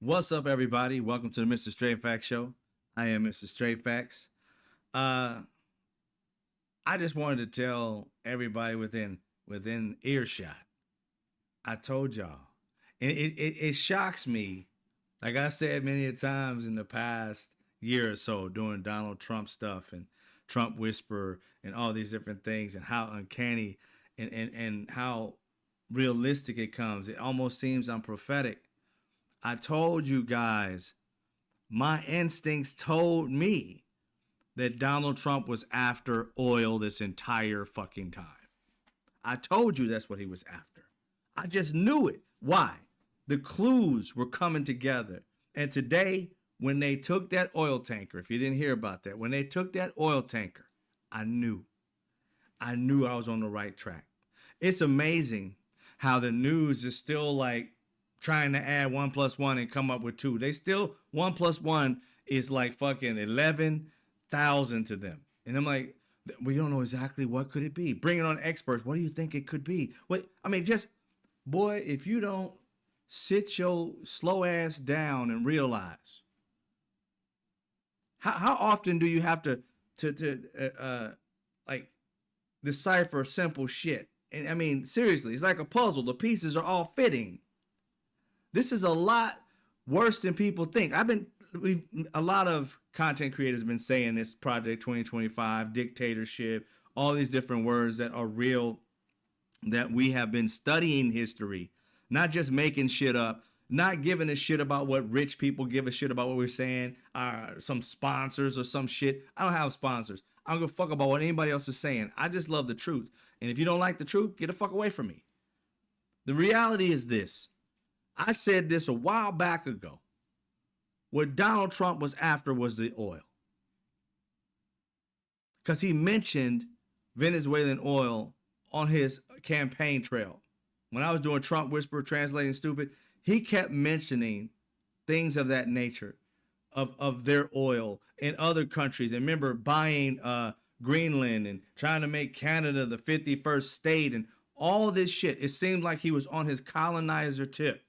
What's up, everybody? Welcome to the Mr. Straight Facts Show. I am Mr. Straight Facts. Uh, I just wanted to tell everybody within earshot. I told y'all, and it shocks me. Like I said many a times in the past year or so, doing Donald Trump stuff and Trump whisper and all these different things, and how uncanny and how realistic it comes. It almost seems I'm prophetic. I told you guys, my instincts told me that Donald Trump was after oil this entire fucking time. I told you that's what he was after. I just knew it. Why? The clues were coming together. And today, when they took that oil tanker, if you didn't hear about that, when they took that oil tanker, I knew. I knew I was on the right track. It's amazing how the news is still like trying to add 1 plus 1 and come up with 2. They still 1 plus 1 is like fucking 11,000 to them. And I'm like, we don't know exactly what could it be. Bringing on experts. What do you think it could be? What I mean, just boy, if you don't sit your slow ass down and realize how often do you have to like decipher simple shit? And I mean, seriously, it's like a puzzle. The pieces are all fitting. This is a lot worse than people think. A lot of content creators have been saying this Project 2025, dictatorship, all these different words that are real, that we have been studying history, not just making shit up, not giving a shit about what rich people give a shit about what we're saying, some sponsors or some shit. I don't have sponsors. I don't give a fuck about what anybody else is saying. I just love the truth. And if you don't like the truth, get the fuck away from me. The reality is this. I said this a while back ago. What Donald Trump was after was the oil. Because he mentioned Venezuelan oil on his campaign trail. When I was doing Trump Whisperer, translating stupid, he kept mentioning things of that nature, of their oil in other countries. And remember buying Greenland and trying to make Canada the 51st state and all this shit. It seemed like he was on his colonizer tip.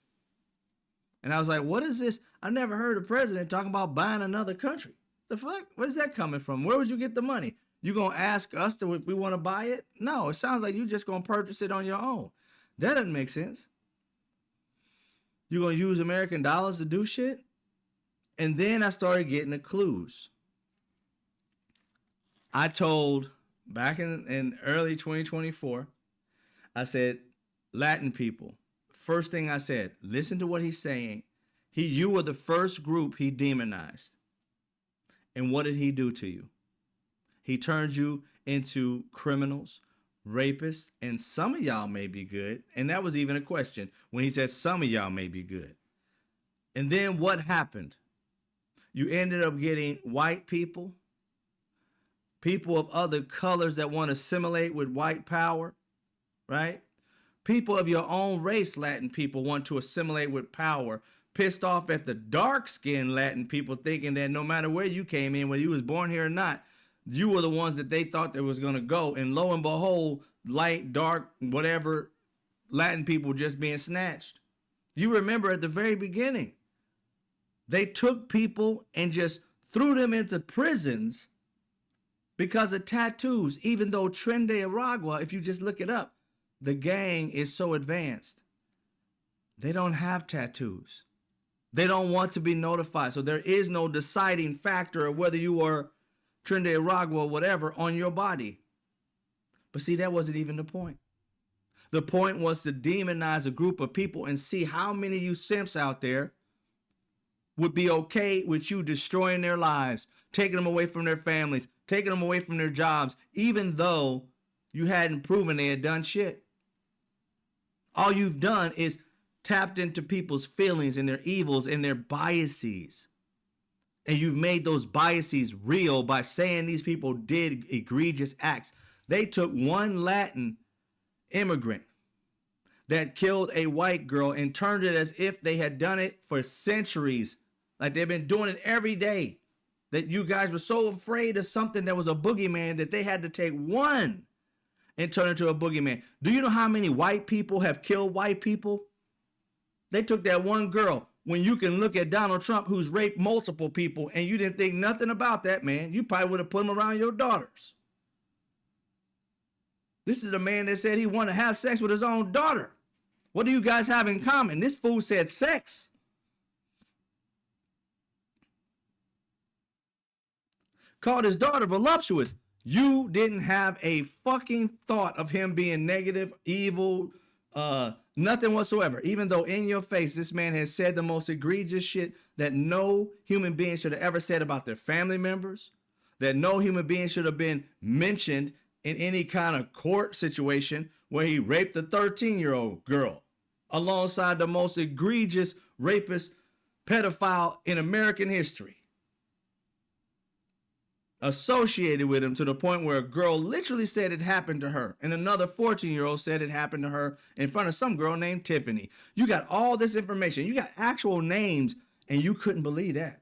And I was like, what is this? I never heard a president talking about buying another country. The fuck? Where's that coming from? Where would you get the money? You gonna ask us if we want to buy it? No, it sounds like you just gonna purchase it on your own. That doesn't make sense. You gonna use American dollars to do shit? And then I started getting the clues. I told back in early 2024, I said, Latin people. First thing I said, listen to what he's saying. You were the first group he demonized. And what did he do to you? He turned you into criminals, rapists, and some of y'all may be good. And that was even a question when he said some of y'all may be good. And then what happened? You ended up getting white people, people of other colors that want to assimilate with white power, right? People of your own race, Latin people, want to assimilate with power, pissed off at the dark-skinned Latin people, thinking that no matter where you came in, whether you was born here or not, you were the ones that they thought that was going to go. And lo and behold, light, dark, whatever, Latin people just being snatched. You remember at the very beginning, they took people and just threw them into prisons because of tattoos, even though Tren de Aragua, if you just look it up, the gang is so advanced. They don't have tattoos. They don't want to be notified. So there is no deciding factor of whether you are Tren de Aragua or whatever on your body. But see, that wasn't even the point. The point was to demonize a group of people and see how many of you simps out there would be okay with you destroying their lives, taking them away from their families, taking them away from their jobs, even though you hadn't proven they had done shit. All you've done is tapped into people's feelings and their evils and their biases. And you've made those biases real by saying these people did egregious acts. They took one Latin immigrant that killed a white girl and turned it as if they had done it for centuries. Like they've been doing it every day. That you guys were so afraid of something that was a boogeyman that they had to take one and turn into a boogeyman. Do you know how many white people have killed white people? They took that one girl, when you can look at Donald Trump, who's raped multiple people, and you didn't think nothing about that, man. You probably would have put him around your daughters. This is a man that said he wanted to have sex with his own daughter. What do you guys have in common? This fool said sex. Called his daughter voluptuous. You didn't have a fucking thought of him being negative, evil, nothing whatsoever. Even though in your face, this man has said the most egregious shit that no human being should have ever said about their family members, that no human being should have been mentioned in any kind of court situation where he raped a 13-year-old girl alongside the most egregious rapist, pedophile in American history. Associated with him to the point where a girl literally said it happened to her, and another 14-year-old said it happened to her in front of some girl named Tiffany. You got all this information. You got actual names, and you couldn't believe that.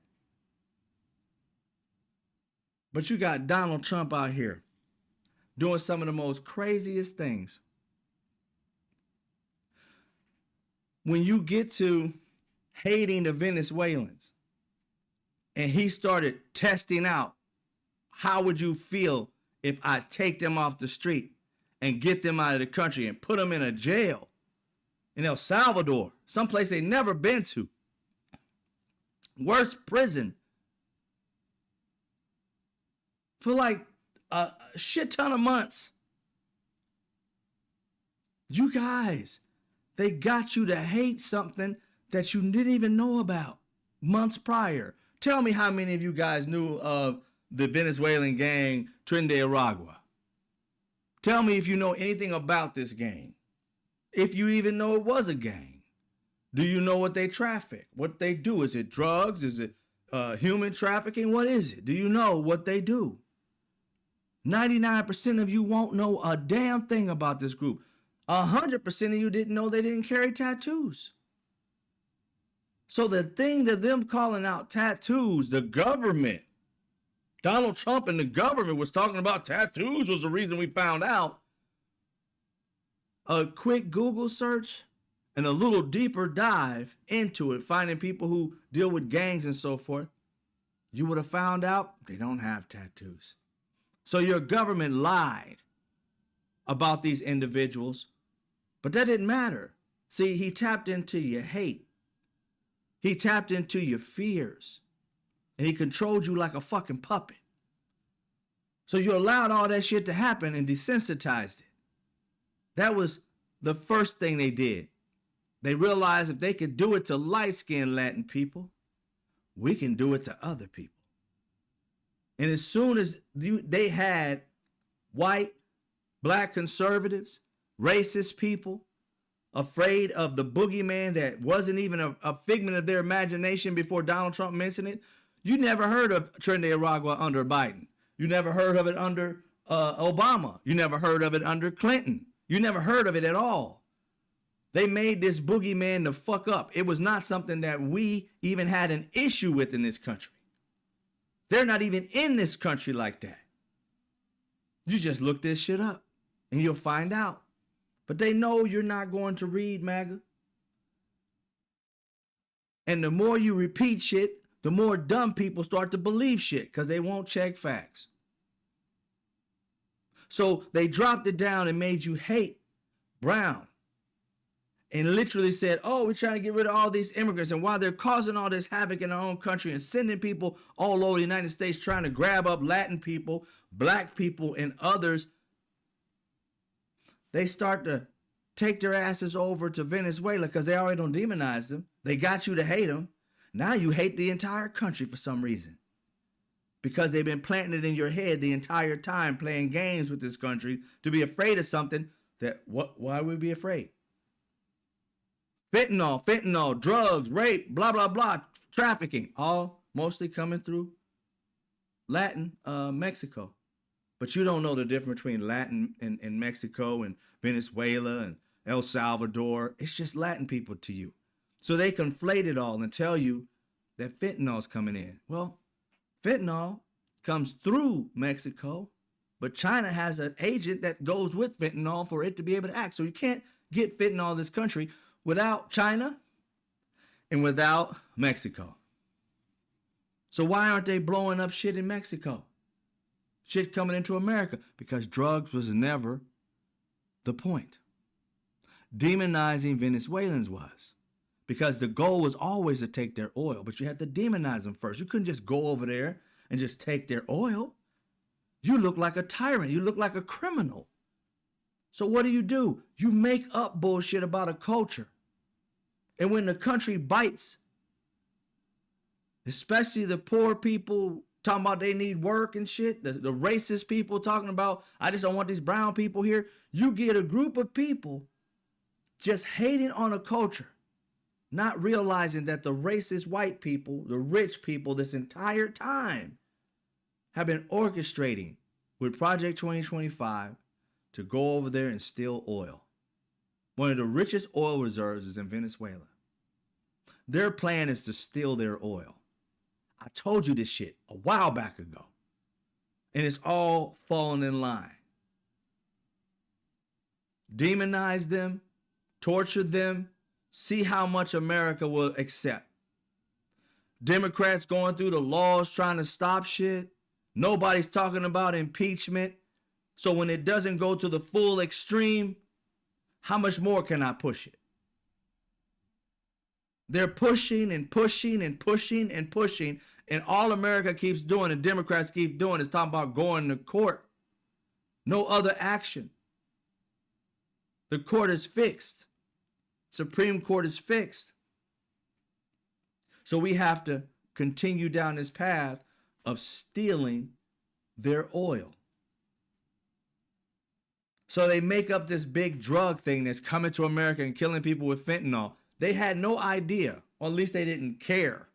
But you got Donald Trump out here doing some of the most craziest things. When you get to hating the Venezuelans, and he started testing out, how would you feel if I take them off the street and get them out of the country and put them in a jail in El Salvador, someplace they never been to? Worst prison for like a shit ton of months. You guys, they got you to hate something that you didn't even know about months prior. Tell me how many of you guys knew of the Venezuelan gang Tren de Aragua. Tell me if you know anything about this gang. If you even know it was a gang. Do you know what they traffic? What they do? Is it drugs? Is it human trafficking? What is it? Do you know what they do? 99% of you won't know a damn thing about this group. 100% of you didn't know they didn't carry tattoos. So the thing that them calling out tattoos, the government, Donald Trump and the government was talking about tattoos was the reason we found out. A quick Google search and a little deeper dive into it, finding people who deal with gangs and so forth, you would have found out they don't have tattoos. So your government lied about these individuals, but that didn't matter. See, he tapped into your hate. He tapped into your fears. And he controlled you like a fucking puppet. So you allowed all that shit to happen and desensitized it. That was the first thing they did. They realized if they could do it to light-skinned Latin people, we can do it to other people. And as soon as they had white, black conservatives, racist people, afraid of the boogeyman that wasn't even a figment of their imagination before Donald Trump mentioned it, you never heard of Tren de Aragua under Biden. You never heard of it under Obama. You never heard of it under Clinton. You never heard of it at all. They made this boogeyman to fuck up. It was not something that we even had an issue with in this country. They're not even in this country like that. You just look this shit up and you'll find out. But they know you're not going to read MAGA. And the more you repeat shit, the more dumb people start to believe shit because they won't check facts. So they dropped it down and made you hate Brown and literally said, oh, we're trying to get rid of all these immigrants. And while they're causing all this havoc in our own country and sending people all over the United States trying to grab up Latin people, black people, and others, they start to take their asses over to Venezuela because they already don't demonize them. They got you to hate them. Now you hate the entire country for some reason because they've been planting it in your head the entire time, playing games with this country to be afraid of something that, why would we be afraid? Fentanyl, drugs, rape, blah, blah, blah, trafficking, all mostly coming through Latin, Mexico. But you don't know the difference between Latin and Mexico and Venezuela and El Salvador. It's just Latin people to you. So they conflate it all and tell you that fentanyl's coming in. Well, fentanyl comes through Mexico, but China has an agent that goes with fentanyl for it to be able to act. So you can't get fentanyl in this country without China and without Mexico. So why aren't they blowing up shit in Mexico? Shit coming into America? Because drugs was never the point. Demonizing Venezuelans was. Because the goal was always to take their oil, but you had to demonize them first. You couldn't just go over there and just take their oil. You look like a tyrant. You look like a criminal. So what do? You make up bullshit about a culture. And when the country bites, especially the poor people talking about they need work and shit, the racist people talking about, I just don't want these brown people here. You get a group of people just hating on a culture, not realizing that the racist white people, the rich people, this entire time have been orchestrating with Project 2025 to go over there and steal oil. One of the richest oil reserves is in Venezuela. Their plan is to steal their oil. I told you this shit a while back ago. And it's all falling in line. Demonize them, torture them, see how much America will accept. Democrats going through the laws trying to stop shit. Nobody's talking about impeachment. So when it doesn't go to the full extreme, how much more can I push it? They're pushing and pushing and pushing and pushing, and all America keeps doing, and Democrats keep doing, is talking about going to court. No other action. The court is fixed. Supreme Court is fixed. So we have to continue down this path of stealing their oil. So they make up this big drug thing that's coming to America and killing people with fentanyl. They had no idea, or at least they didn't care,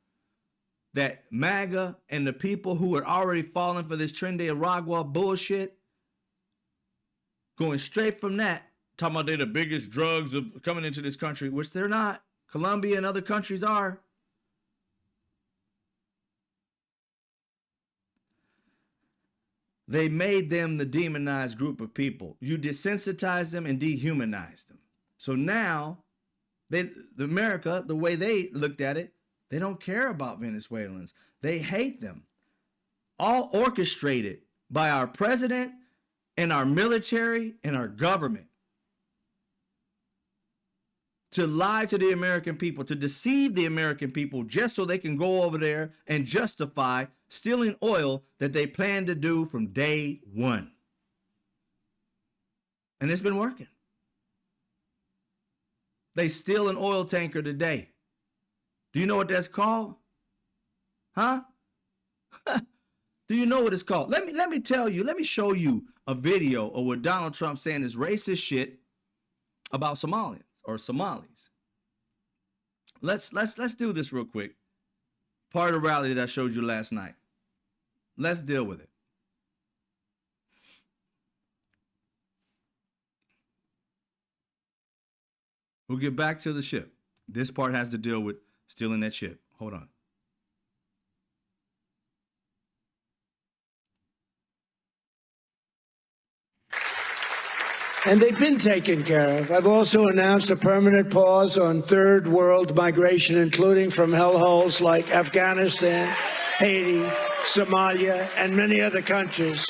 that MAGA and the people who had already fallen for this Tren de Aragua bullshit, going straight from that, talking about they're the biggest drugs of coming into this country, which they're not. Colombia and other countries are. They made them the demonized group of people. You desensitized them and dehumanized them. So now, America, the way they looked at it, they don't care about Venezuelans. They hate them. All orchestrated by our president and our military and our government to lie to the American people, to deceive the American people just so they can go over there and justify stealing oil that they plan to do from day one. And it's been working. They steal an oil tanker today. Do you know what that's called? Huh? Do you know what it's called? Let me tell you, let me show you a video of what Donald Trump saying is racist shit about Somalians or Somalis. Let's do this real quick. Part of the rally that I showed you last night. Let's deal with it. We'll get back to the ship. This part has to deal with stealing that ship. Hold on. And they've been taken care of. I've also announced a permanent pause on third world migration, including from hellholes like Afghanistan, Haiti, Somalia, and many other countries.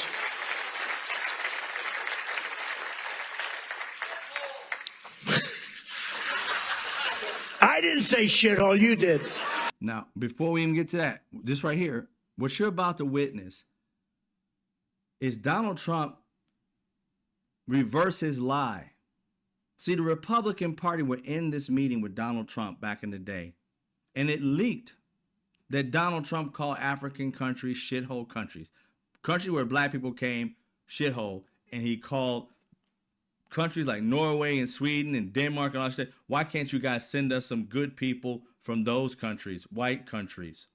I didn't say shithole, you did. Now, before we even get to that, this right here, what you're about to witness is Donald Trump reverse his lie. See, the Republican Party were in this meeting with Donald Trump back in the day, and it leaked that Donald Trump called African countries shithole countries. Country where black people came, shithole, and he called countries like Norway and Sweden and Denmark and all that shit. Why can't you guys send us some good people from those countries, white countries?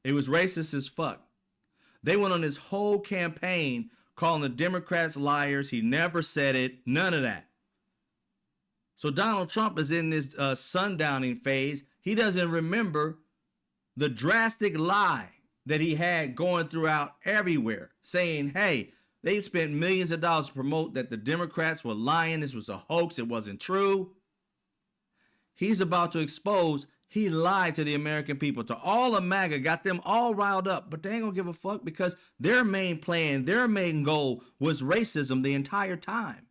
It was racist as fuck. They went on this whole campaign calling the Democrats liars. He never said it. None of that. So Donald Trump is in this sundowning phase. He doesn't remember the drastic lie that he had going throughout everywhere, saying, hey, they spent millions of dollars to promote that the Democrats were lying. This was a hoax. It wasn't true. He's about to expose He lied to the American people, to all of MAGA, got them all riled up, but they ain't gonna give a fuck because their main plan, their main goal was racism the entire time.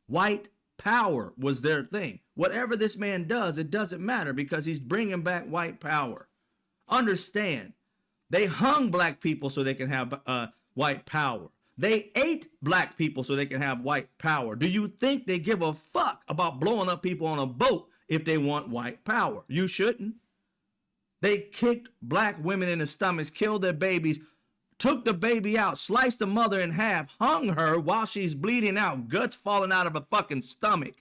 White power was their thing. Whatever this man does, it doesn't matter because he's bringing back white power. Understand, they hung black people so they can have white power. They ate black people so they can have white power. Do you think they give a fuck about blowing up people on a boat if they want white power? You shouldn't. They kicked black women in the stomachs, killed their babies, took the baby out, sliced the mother in half, hung her while she's bleeding out, guts falling out of her fucking stomach,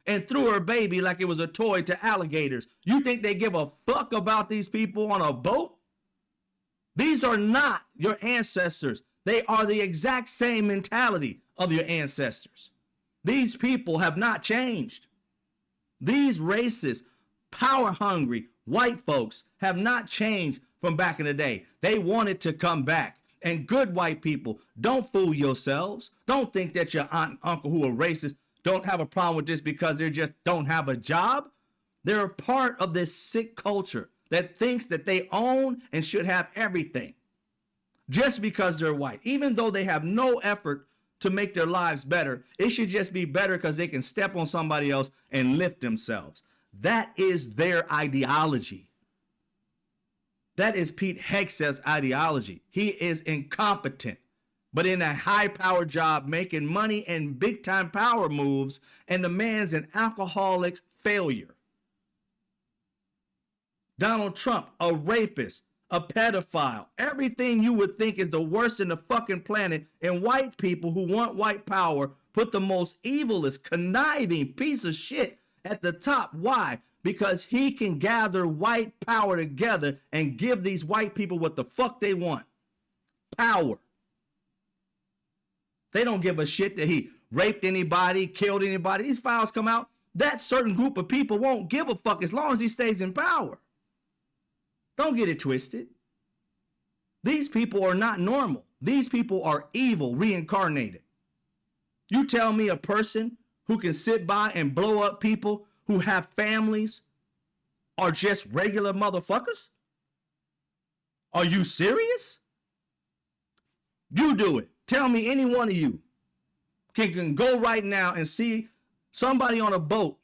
and threw her baby like it was a toy to alligators. You think they give a fuck about these people on a boat? These are not your ancestors. They are the exact same mentality of your ancestors. These people have not changed. These racist, power-hungry white folks have not changed from back in the day. They wanted to come back. And good white people, don't fool yourselves. Don't think that your aunt and uncle who are racist don't have a problem with this because they just don't have a job. They're a part of this sick culture that thinks that they own and should have everything just because they're white. Even though they have no effort to make their lives better, it should just be better because they can step on somebody else and lift themselves. That is their ideology. That is Pete Hegseth's ideology. He is incompetent, but in a high-power job, making money and big-time power moves, and the man's an alcoholic failure. Donald Trump, a rapist, a pedophile, everything you would think is the worst in the fucking planet, and white people who want white power put the most evilest, conniving piece of shit at the top. Why? Because he can gather white power together and give these white people what the fuck they want. Power. They don't give a shit that he raped anybody, killed anybody. These files come out. That certain group of people won't give a fuck as long as he stays in power. Don't get it twisted. These people are not normal. These people are evil reincarnated. You tell me a person who can sit by and blow up people who have families are just regular motherfuckers? Are you serious? You do it. Tell me any one of you can go right now and see somebody on a boat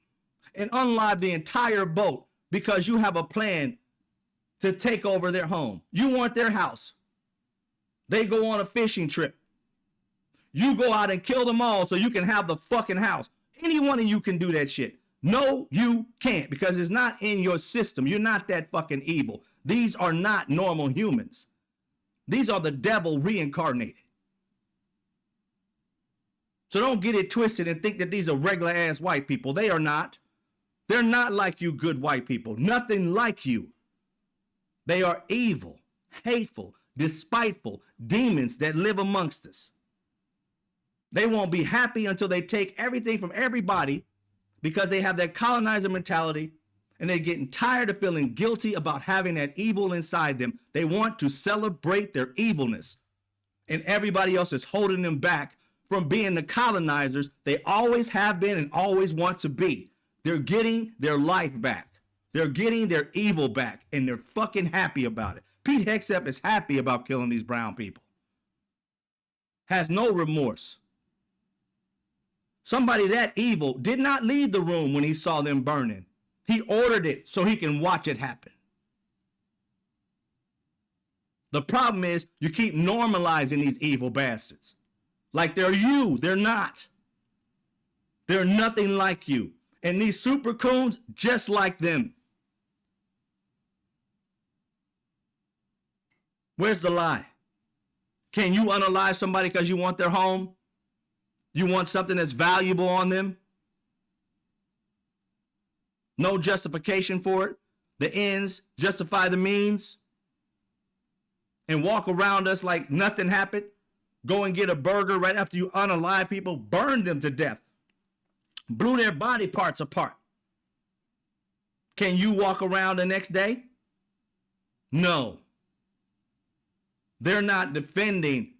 and unlive the entire boat because you have a plan to take over their home. You want their house. They go on a fishing trip. You go out and kill them all so you can have the fucking house. Any one of you can do that shit. No, you can't, because it's not in your system. You're not that fucking evil. These are not normal humans. These are the devil reincarnated. So don't get it twisted and think that these are regular ass white people. They are not. They're not like you good white people. Nothing like you. They are evil, hateful, despiteful demons that live amongst us. They won't be happy until they take everything from everybody because they have that colonizer mentality and they're getting tired of feeling guilty about having that evil inside them. They want to celebrate their evilness, and everybody else is holding them back from being the colonizers they always have been and always want to be. They're getting their life back. They're getting their evil back, and they're fucking happy about it. Pete Hegseth is happy about killing these brown people. Has no remorse. Somebody that evil did not leave the room when he saw them burning. He ordered it so he can watch it happen. The problem is you keep normalizing these evil bastards. Like they're you. They're not. They're nothing like you. And these super coons, just like them. Where's the lie? Can you unalive somebody because you want their home? You want something that's valuable on them? No justification for it. The ends justify the means. And walk around us like nothing happened. Go and get a burger right after you unalive people. Burn them to death. Blew their body parts apart. Can you walk around the next day? No. They're not defending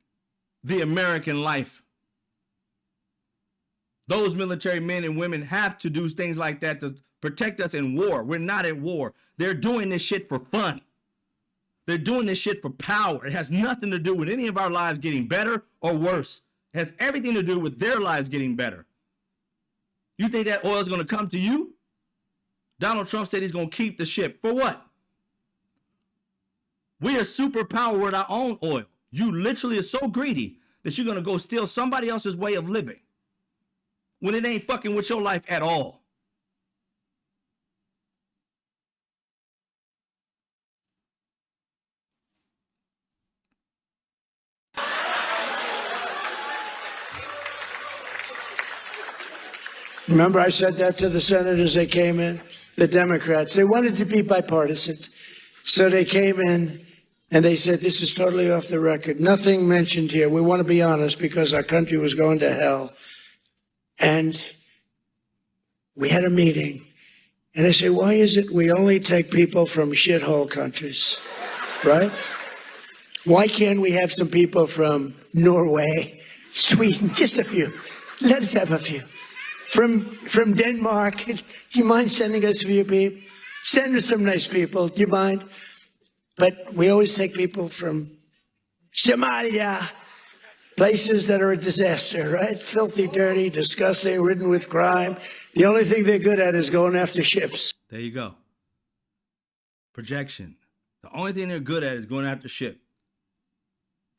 the American life. Those military men and women have to do things like that to protect us in war. We're not at war. They're doing this shit for fun. They're doing this shit for power. It has nothing to do with any of our lives getting better or worse. It has everything to do with their lives getting better. You think that oil is going to come to you? Donald Trump said he's going to keep the ship. For what? We are superpower with our own oil. You literally are so greedy that you're going to go steal somebody else's way of living when it ain't fucking with your life at all. Remember, I said that to the senators. They came in, the Democrats. They wanted to be bipartisan. So they came in and they said, this is totally off the record. Nothing mentioned here. We want to be honest because our country was going to hell. And we had a meeting. And I say, why is it we only take people from shithole countries, right? Why can't we have some people from Norway, Sweden, just a few? Let us have a few. From Denmark, do you mind sending us a few people? Send us some nice people, do you mind? But we always take people from Somalia, places that are a disaster, right? Filthy, dirty, disgusting, ridden with crime. The only thing they're good at is going after ships. There you go. Projection. The only thing they're good at is going after ship.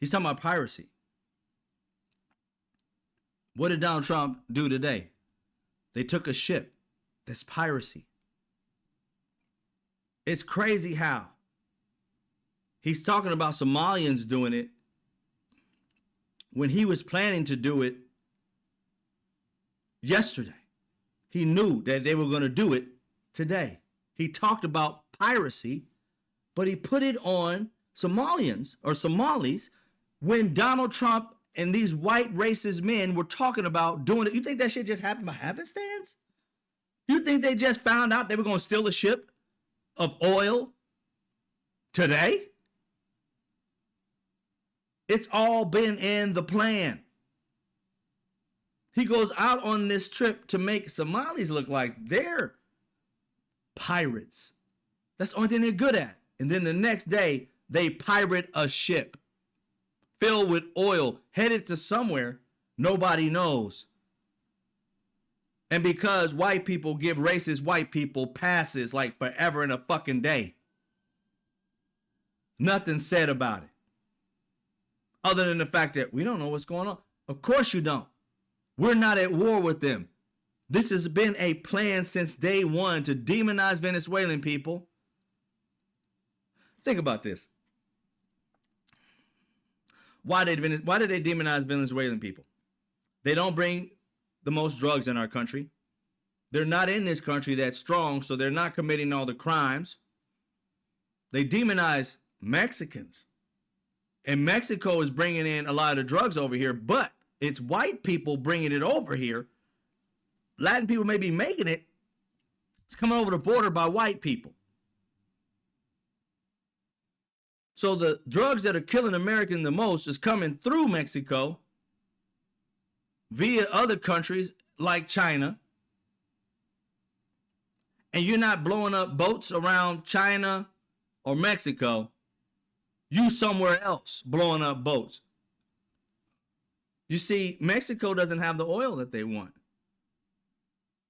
He's talking about piracy. What did Donald Trump do today? They took a ship. That's piracy. It's crazy how he's talking about Somalians doing it when he was planning to do it yesterday. He knew that they were going to do it today. He talked about piracy, but he put it on Somalians or Somalis when Donald Trump and these white racist men were talking about doing it. You think that shit just happened by happenstance? You think they just found out they were going to steal a ship of oil today? It's all been in the plan. He goes out on this trip to make Somalis look like they're pirates. That's the only thing they're good at. And then the next day, they pirate a ship filled with oil, headed to somewhere nobody knows. And because white people give racist white people passes like forever and a fucking day, nothing said about it. Other than the fact that we don't know what's going on. Of course you don't. We're not at war with them. This has been a plan since day one to demonize Venezuelan people. Think about this. Why did they demonize Venezuelan people? They don't bring the most drugs in our country. They're not in this country that strong, so they're not committing all the crimes. They demonize Mexicans. And Mexico is bringing in a lot of the drugs over here, but it's white people bringing it over here. Latin people may be making it. It's coming over the border by white people. So the drugs that are killing Americans the most is coming through Mexico via other countries like China. And you're not blowing up boats around China or Mexico. You somewhere else blowing up boats. You see, Mexico doesn't have the oil that they want.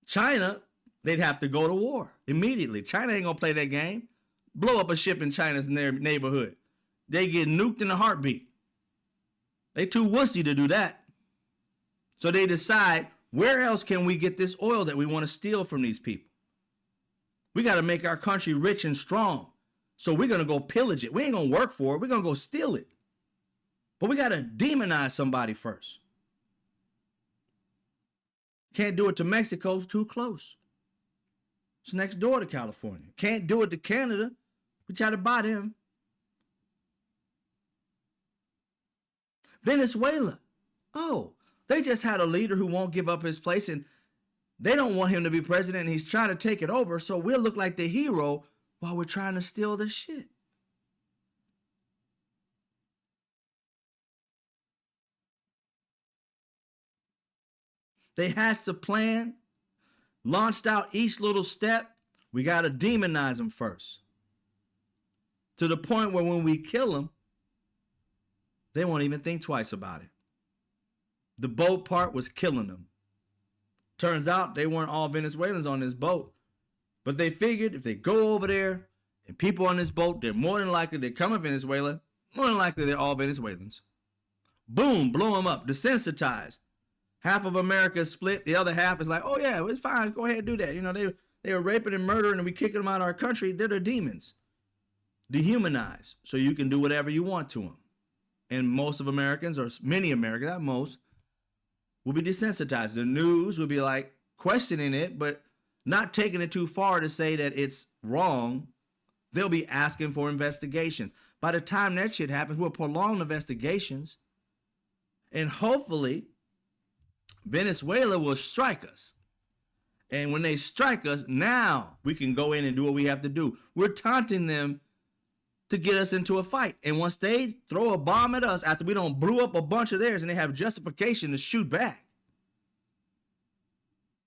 China, they'd have to go to war immediately. China ain't gonna play that game. Blow up a ship in China's neighborhood. They get nuked in a heartbeat. They too wussy to do that. So they decide, where else can we get this oil that we want to steal from these people? We got to make our country rich and strong. So we're going to go pillage it. We ain't going to work for it. We're going to go steal it. But we got to demonize somebody first. Can't do it to Mexico, it's too close. It's next door to California. Can't do it to Canada. We try to buy them. Venezuela. Oh, they just had a leader who won't give up his place, and they don't want him to be president, and he's trying to take it over, so we'll look like the hero while we're trying to steal the shit. They hatched a plan launched out each little step, we got to demonize them first. To the point where when we kill them, they won't even think twice about it. The boat part was killing them. Turns out they weren't all Venezuelans on this boat. But they figured if they go over there and people on this boat, they're more than likely they're coming Venezuela. More than likely they're all Venezuelans. Boom, blow them up, desensitized. Half of America is split. The other half is like, oh yeah, it's fine. Go ahead and do that. You know, they were raping and murdering and we kicking them out of our country. They're the demons. Dehumanized. So you can do whatever you want to them. And most of Americans, or many Americans, not most, will be desensitized. The news will be like questioning it, but not taking it too far to say that it's wrong. They'll be asking for investigations. By the time that shit happens, we'll prolong investigations. And hopefully, Venezuela will strike us. And when they strike us, now we can go in and do what we have to do. We're taunting them to get us into a fight. And once they throw a bomb at us after we don't blew up a bunch of theirs and they have justification to shoot back,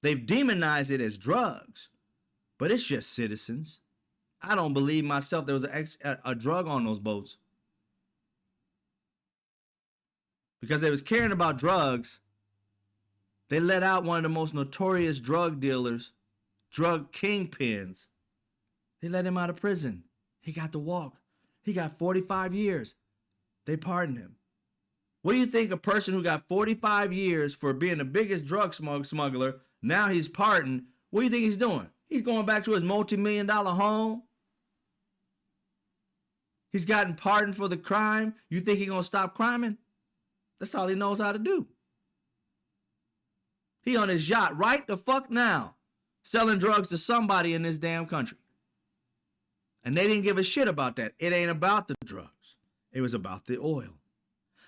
they've demonized it as drugs, but it's just citizens. I don't believe myself there was a drug on those boats. Because they was caring about drugs, they let out one of the most notorious drug dealers, drug kingpins. They let him out of prison. He got to walk. He got 45 years. They pardoned him. What do you think a person who got 45 years for being the biggest drug smuggler, now he's pardoned, what do you think he's doing? He's going back to his multi-million-dollar home. He's gotten pardoned for the crime. You think he's going to stop criming? That's all he knows how to do. He on his yacht right the fuck now, selling drugs to somebody in this damn country. And they didn't give a shit about that. It ain't about the drugs. It was about the oil.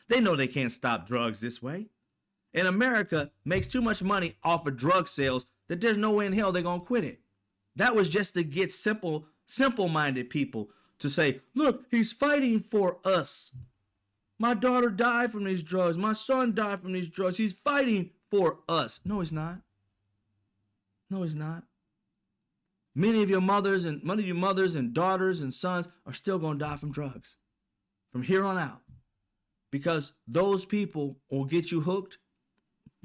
They know they can't stop drugs this way. And America makes too much money off of drug sales that there's no way in hell they're going to quit it. That was just to get simple-minded people to say, look, he's fighting for us. My daughter died from these drugs. My son died from these drugs. He's fighting for us. No, he's not. No, he's not. Many of your mothers and daughters and sons are still going to die from drugs from here on out, because those people will get you hooked,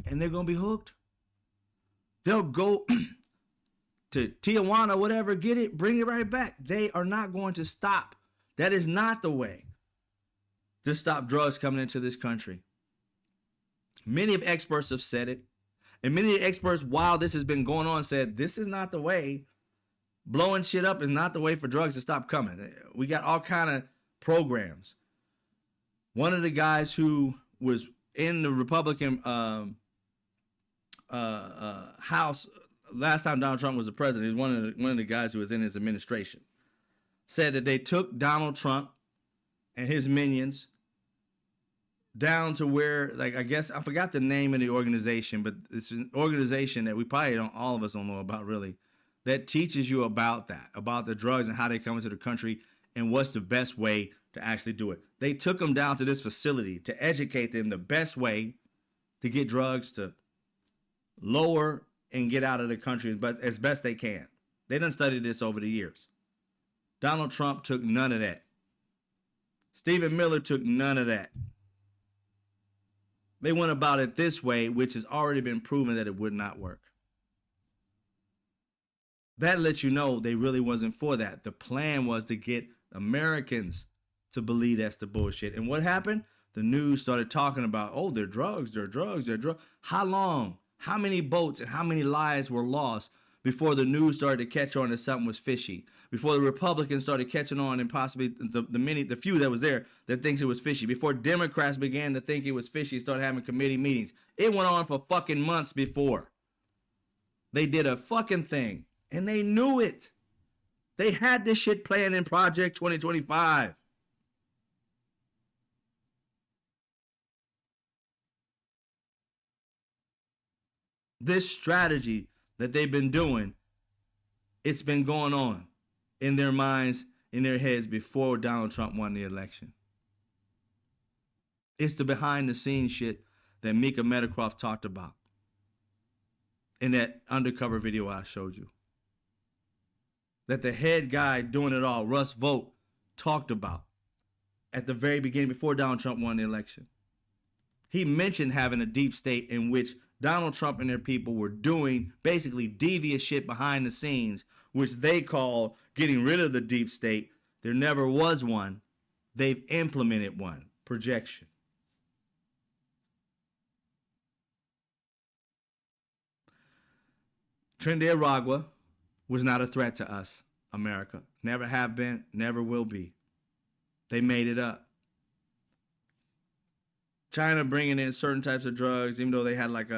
and they're going to be hooked. They'll go to Tijuana, whatever, get it, bring it right back. They are not going to stop. That is not the way to stop drugs coming into this country. Many of experts have said it, and many of the experts, while this has been going on, said this is not the way. Blowing shit up is not the way for drugs to stop coming. We got all kind of programs. One of the guys who was in the Republican House last time Donald Trump was the president, he's one of the guys who was in his administration, said that they took Donald Trump and his minions down to where, like, I guess I forgot the name of the organization, but it's an organization that we probably don't, all of us don't know about really, that teaches you about that, about the drugs and how they come into the country and what's the best way to actually do it. They took them down to this facility to educate them the best way to get drugs to lower and get out of the country, but as best they can. They done studied this over the years. Donald Trump took none of that. Stephen Miller took none of that. They went about it this way, which has already been proven that it would not work. That lets you know they really wasn't for that. The plan was to get Americans to believe that's the bullshit. And what happened? The news started talking about, oh, they're drugs. How long? How many boats and how many lives were lost before the news started to catch on that something was fishy? Before the Republicans started catching on, and possibly the few that was there that thinks it was fishy. Before Democrats began to think it was fishy, started having committee meetings. It went on for fucking months before. They did a fucking thing. And they knew it. They had this shit planned in Project 2025. This strategy that they've been doing, it's been going on in their minds, in their heads before Donald Trump won the election. It's the behind the scenes shit that Mika Metacroft talked about. in that undercover video I showed you. That the head guy doing it all, Russ Vought, talked about at the very beginning before Donald Trump won the election. He mentioned having a deep state in which Donald Trump and their people were doing basically devious shit behind the scenes, which they call getting rid of the deep state. There never was one. They've implemented one. Projection. Trinidad was not a threat to us, America. Never have been, never will be. They made it up. China bringing in certain types of drugs, even though they had like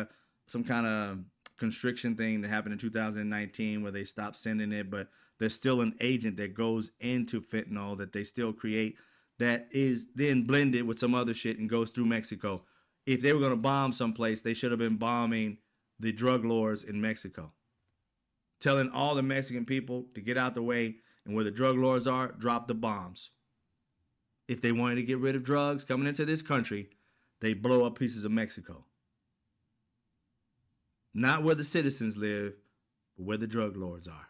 some kind of constriction thing that happened in 2019 where they stopped sending it, but there's still an agent that goes into fentanyl that they still create that is then blended with some other shit and goes through Mexico. If they were going to bomb someplace, they should have been bombing the drug lords in Mexico. Telling all the Mexican people to get out the way, and where the drug lords are, drop the bombs. If they wanted to get rid of drugs coming into this country, they blow up pieces of Mexico. Not where the citizens live, but where the drug lords are.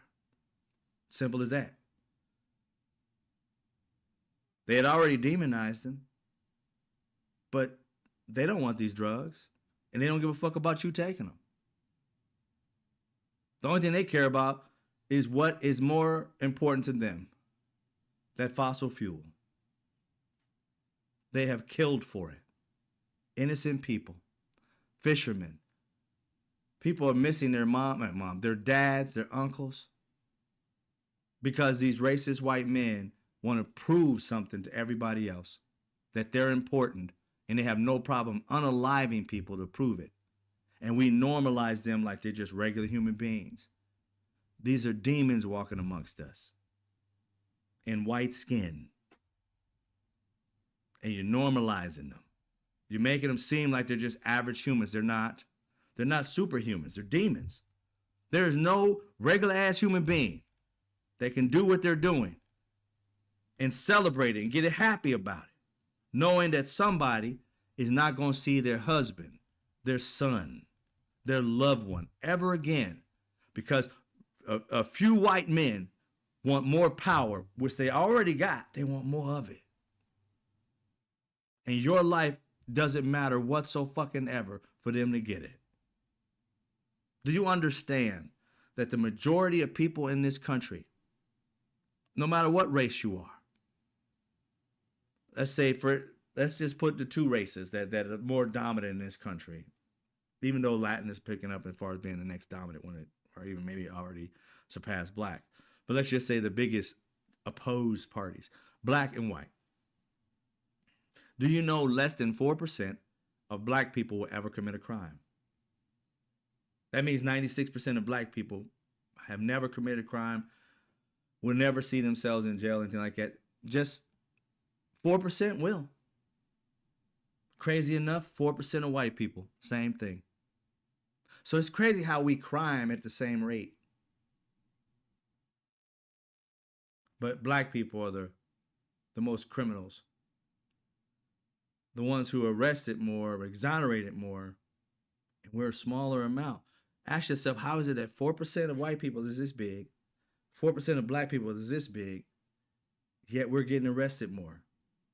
Simple as that. They had already demonized them, but they don't want these drugs, and they don't give a fuck about you taking them. The only thing they care about is what is more important to them, that fossil fuel. They have killed for it. Innocent people, fishermen. People are missing their their dads, their uncles, because these racist white men want to prove something to everybody else, that they're important, and they have no problem unaliving people to prove it. And we normalize them like they're just regular human beings. These are demons walking amongst us in white skin. And you're normalizing them. You're making them seem like they're just average humans. They're not. They're not superhumans. They're demons. There is no regular ass human being that can do what they're doing and celebrate it and get happy about it, knowing that somebody is not going to see their husband, their son, their loved one ever again, because a few white men want more power, which they already got. They want more of it. And your life doesn't matter what so fucking ever for them to get it. Do you understand that the majority of people in this country, no matter what race you are, let's just put the two races that are more dominant in this country, even though Latin is picking up as far as being the next dominant one, or even maybe already surpassed black. But let's just say the biggest opposed parties, black and white. Do you know less than 4% of black people will ever commit a crime? That means 96% of black people have never committed a crime, will never see themselves in jail, anything like that. Just 4% will. Crazy enough, 4% of white people, same thing. So it's crazy how we crime at the same rate. But black people are the most criminals. The ones who are arrested more, or exonerated more, and we're a smaller amount. Ask yourself, how is it that 4% of white people is this big, 4% of black people is this big, yet we're getting arrested more?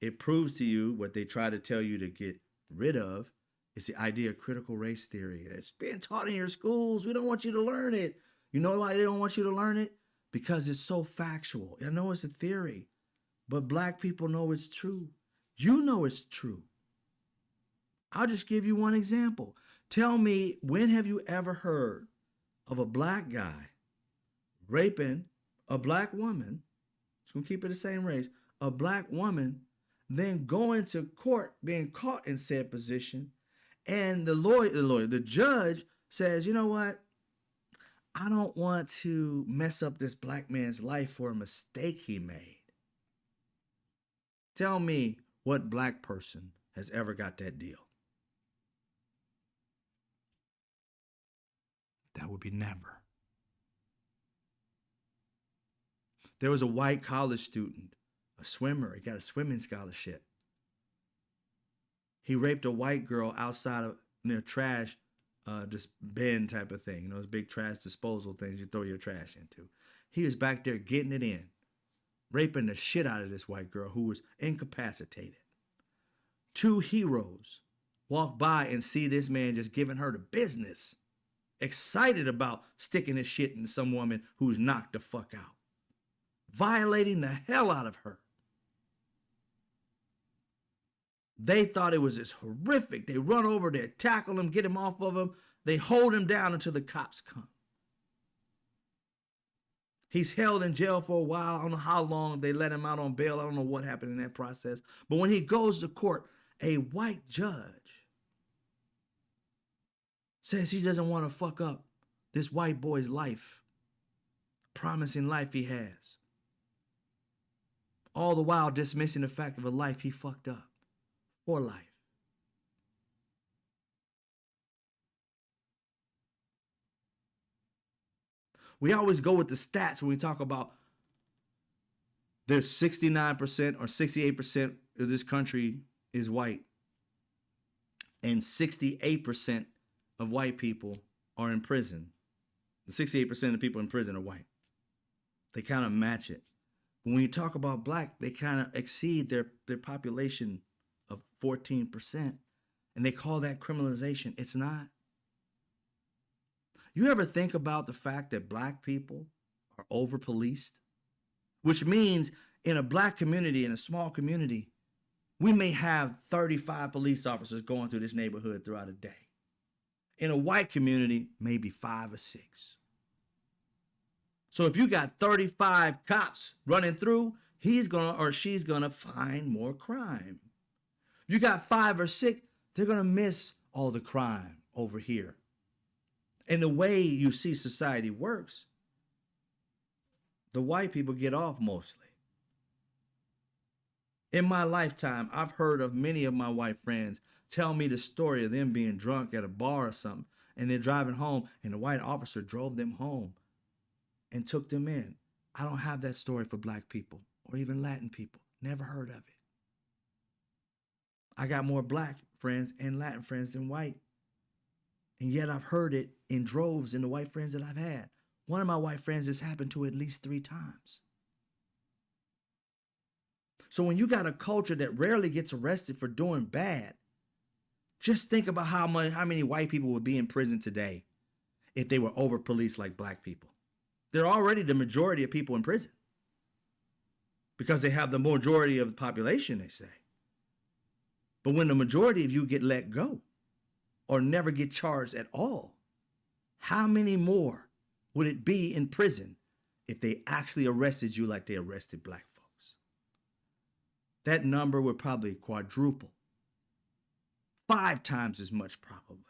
It proves to you what they try to tell you to get rid of. It's the idea of critical race theory. It's being taught in your schools. We don't want you to learn it. You know why they don't want you to learn it? Because it's so factual. I know it's a theory, but black people know it's true. You know it's true. I'll just give you one example. Tell me, when have you ever heard of a black guy raping a black woman? Just gonna keep it the same race. A black woman, then going to court, being caught in said position, and the judge says, you know what? I don't want to mess up this black man's life for a mistake he made. Tell me what black person has ever got that deal. That would be never. There was a white college student, a swimmer. He got a swimming scholarship. He raped a white girl outside of near trash this bin type of thing, those big trash disposal things you throw your trash into. He was back there getting it in, raping the shit out of this white girl who was incapacitated. Two heroes walk by and see this man just giving her the business, excited about sticking his shit in some woman who's knocked the fuck out, violating the hell out of her. They thought it was just horrific. They run over, they tackle him, get him off of him. They hold him down until the cops come. He's held in jail for a while. I don't know how long. They let him out on bail. I don't know what happened in that process. But when he goes to court, a white judge says he doesn't want to fuck up this white boy's life, promising life he has, all the while dismissing the fact of a life he fucked up for life. We always go with the stats when we talk about there's 69% or 68% of this country is white, and 68% of white people are in prison. The 68% of people in prison are white. They kind of match it. But when you talk about black, they kind of exceed their population of 14%, and they call that criminalization. It's not. You ever think about the fact that black people are over-policed? Which means in a black community, in a small community, we may have 35 police officers going through this neighborhood throughout a day. In a white community, maybe 5 or 6. So if you got 35 cops running through, he's gonna or she's gonna find more crime. You got 5 or 6, they're gonna miss all the crime over here. And the way you see society works, the white people get off mostly. In my lifetime, I've heard of many of my white friends tell me the story of them being drunk at a bar or something, and they're driving home, and the white officer drove them home and took them in. I don't have that story for black people or even Latin people. Never heard of it. I got more black friends and Latin friends than white. And yet I've heard it in droves in the white friends that I've had. One of my white friends has happened to at least 3 times. So when you got a culture that rarely gets arrested for doing bad, just think about how many white people would be in prison today if they were over-policed like black people. They're already the majority of people in prison because they have the majority of the population, they say. But when the majority of you get let go or never get charged at all, how many more would it be in prison if they actually arrested you like they arrested black folks? That number would probably quadruple. 5 times as much probably.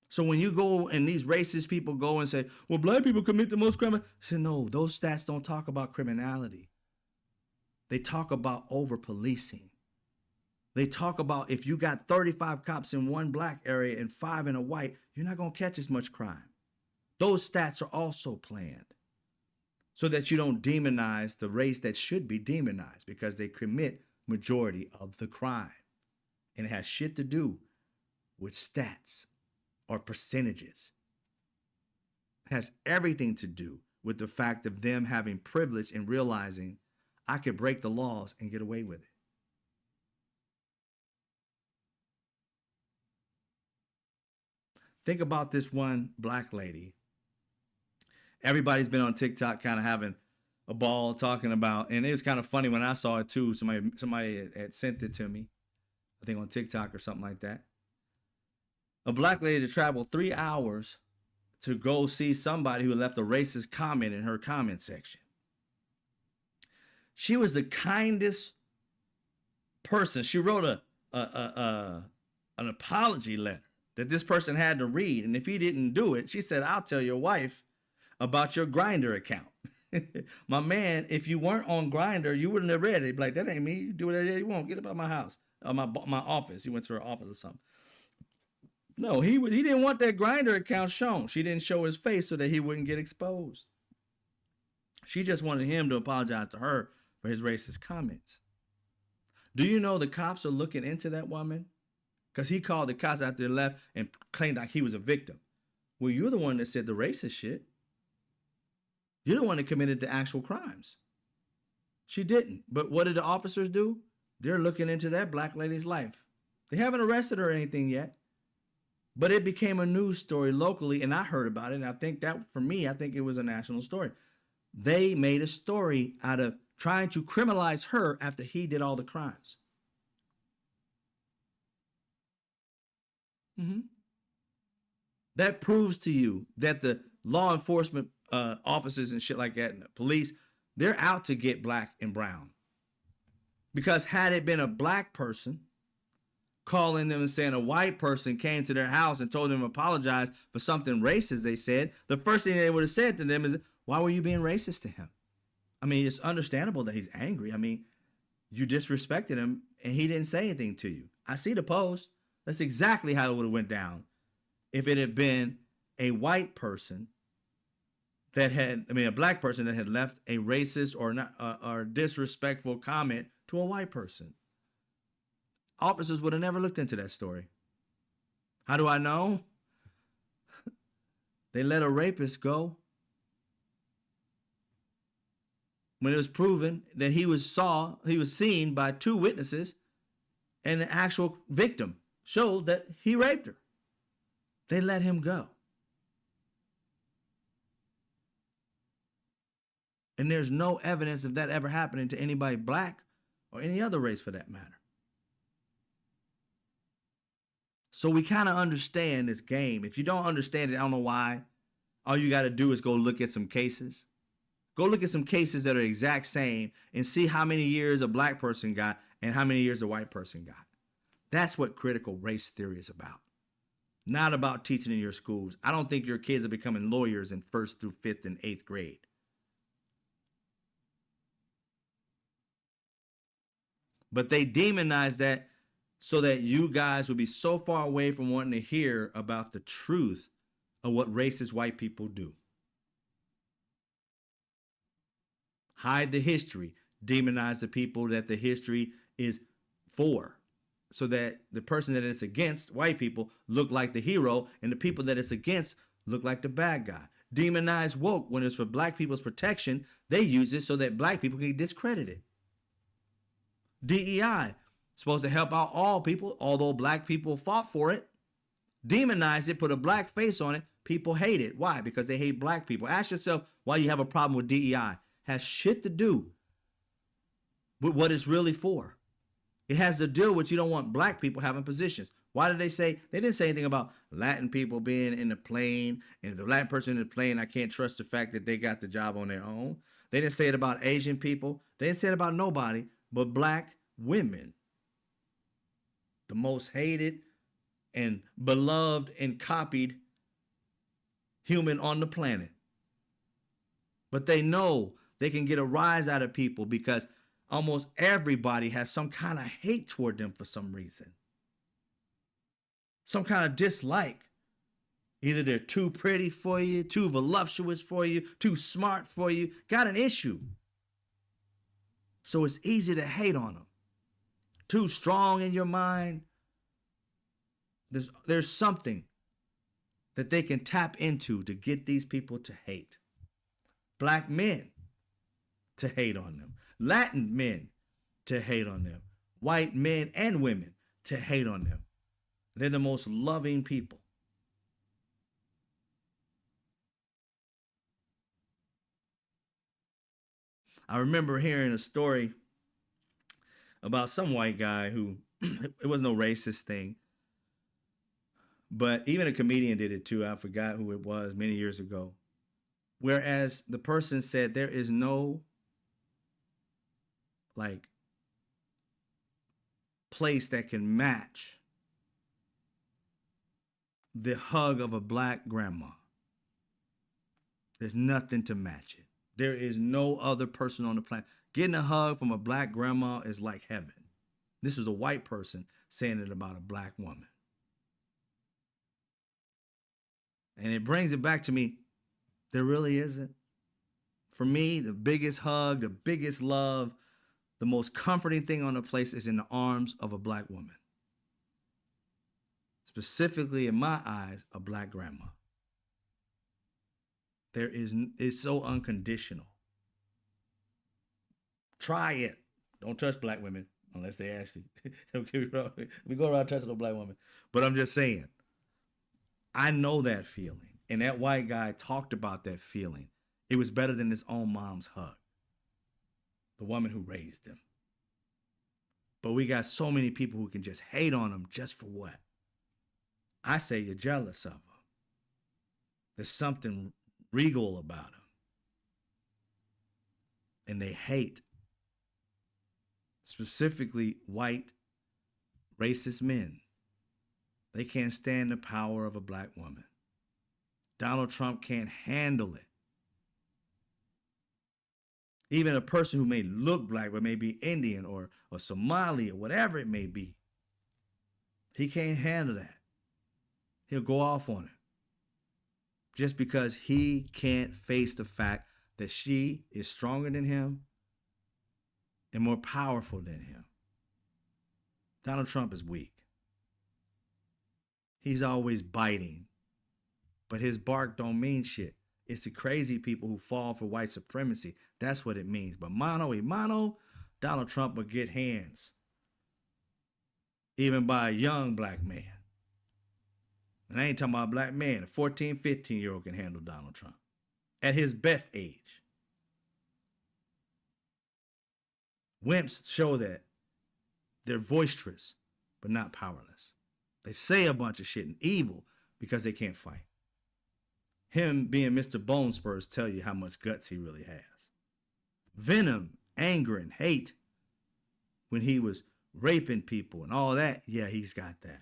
So when you go and these racist people go and say, well, black people commit the most crime, I say, no, those stats don't talk about criminality. They talk about over-policing. They talk about if you got 35 cops in one black area and 5 in a white, you're not going to catch as much crime. Those stats are also planned so that you don't demonize the race that should be demonized because they commit majority of the crime. And it has shit to do with stats or percentages. It has everything to do with the fact of them having privilege and realizing I could break the laws and get away with it. Think about this one black lady. Everybody's been on TikTok kind of having a ball talking about, and it was kind of funny when I saw it too. Somebody had sent it to me, I think on TikTok or something like that. A black lady that traveled 3 hours to go see somebody who left a racist comment in her comment section. She was the kindest person. She wrote an apology letter that this person had to read. And if he didn't do it, she said, I'll tell your wife about your Grindr account. My man, if you weren't on Grindr, you wouldn't have read it. He'd be like, that ain't me. You do whatever you want. Get up out my house, or my office. He went to her office or something. No, he didn't want that Grindr account shown. She didn't show his face so that he wouldn't get exposed. She just wanted him to apologize to her for his racist comments. Do you know the cops are looking into that woman because he called the cops after they left and claimed like he was a victim. Well, you're the one that said the racist shit. You're the one that committed the actual crimes. She didn't. But what did the officers do? They're looking into that black lady's life. They haven't arrested her or anything yet. But it became a news story locally, and I heard about it. And I think that, for me, I think it was a national story. They made a story out of trying to criminalize her after he did all the crimes. That proves to you that the law enforcement officers and shit like that, and the police, they're out to get black and brown. Because had it been a black person calling them and saying a white person came to their house and told them to apologize for something racist they said, the first thing they would have said to them is, why were you being racist to him? I mean, it's understandable that he's angry. I mean, you disrespected him and he didn't say anything to you. I see the post. That's exactly how it would have went down if it had been a white person that had, a black person that had left a racist or not or disrespectful comment to a white person. Officers would have never looked into that story. How do I know? They let a rapist go when it was proven that he was seen by two witnesses, and the actual victim showed that he raped her. They let him go. And there's no evidence of that ever happening to anybody black or any other race for that matter. So we kind of understand this game. If you don't understand it, I don't know why. All you got to do is go look at some cases. Go look at some cases that are the exact same and see how many years a black person got and how many years a white person got. That's what critical race theory is about. Not about teaching in your schools. I don't think your kids are becoming lawyers in 1st through 5th and 8th grade. But they demonize that so that you guys would be so far away from wanting to hear about the truth of what racist white people do. Hide the history. Demonize the people that the history is for, so that the person that it's against, white people, look like the hero, and the people that it's against look like the bad guy. Demonize woke. When it's for black people's protection, they use it so that black people can get discredited. DEI, supposed to help out all people, although black people fought for it. Demonize it, put a black face on it. People hate it. Why? Because they hate black people. Ask yourself why you have a problem with DEI. Has shit to do with what it's really for. It has to deal with you don't want black people having positions. Why did they say? They didn't say anything about Latin people being in the plane, and if the Latin person in the plane, I can't trust the fact that they got the job on their own. They didn't say it about Asian people. They didn't say it about nobody but black women. The most hated and beloved and copied human on the planet. But they know they can get a rise out of people because almost everybody has some kind of hate toward them for some reason. Some kind of dislike. Either they're too pretty for you, too voluptuous for you, too smart for you, got an issue. So it's easy to hate on them. Too strong in your mind. There's something that they can tap into to get these people to hate. Black men to hate on them. Latin men to hate on them. White men and women to hate on them. They're the most loving people. I remember hearing a story about some white guy who, it was no racist thing, but even a comedian did it too. I forgot who it was many years ago. Whereas the person said there is no place that can match the hug of a black grandma. There's nothing to match it. There is no other person on the planet. Getting a hug from a black grandma is like heaven. This is a white person saying it about a black woman. And it brings it back to me. There really isn't. For me, the biggest hug, the biggest love, the most comforting thing on the place is in the arms of a black woman. specifically in my eyes, a black grandma. It's so unconditional. Try it. Don't touch black women unless they ask you. We go around touching no black women. But I'm just saying, I know that feeling. And that white guy talked about that feeling. It was better than his own mom's hug. The woman who raised him. But we got so many people who can just hate on him just for what? I say you're jealous of him. There's something regal about him. And they hate specifically white racist men. They can't stand the power of a black woman. Donald Trump can't handle it. Even a person who may look black but may be Indian or Somali or whatever it may be, he can't handle that. He'll go off on it just because he can't face the fact that she is stronger than him and more powerful than him. Donald Trump is weak. He's always biting, but his bark don't mean shit. It's the crazy people who fall for white supremacy. That's what it means. But mano a mano, Donald Trump will get hands, even by a young black man. And I ain't talking about a black man. A 14, 15-year-old can handle Donald Trump at his best age. Wimps show that they're boisterous, but not powerless. They say a bunch of shit and evil because they can't fight. Him being Mr. Bone Spurs tell you how much guts he really has. Venom, anger, and hate when he was raping people and all that, yeah, he's got that.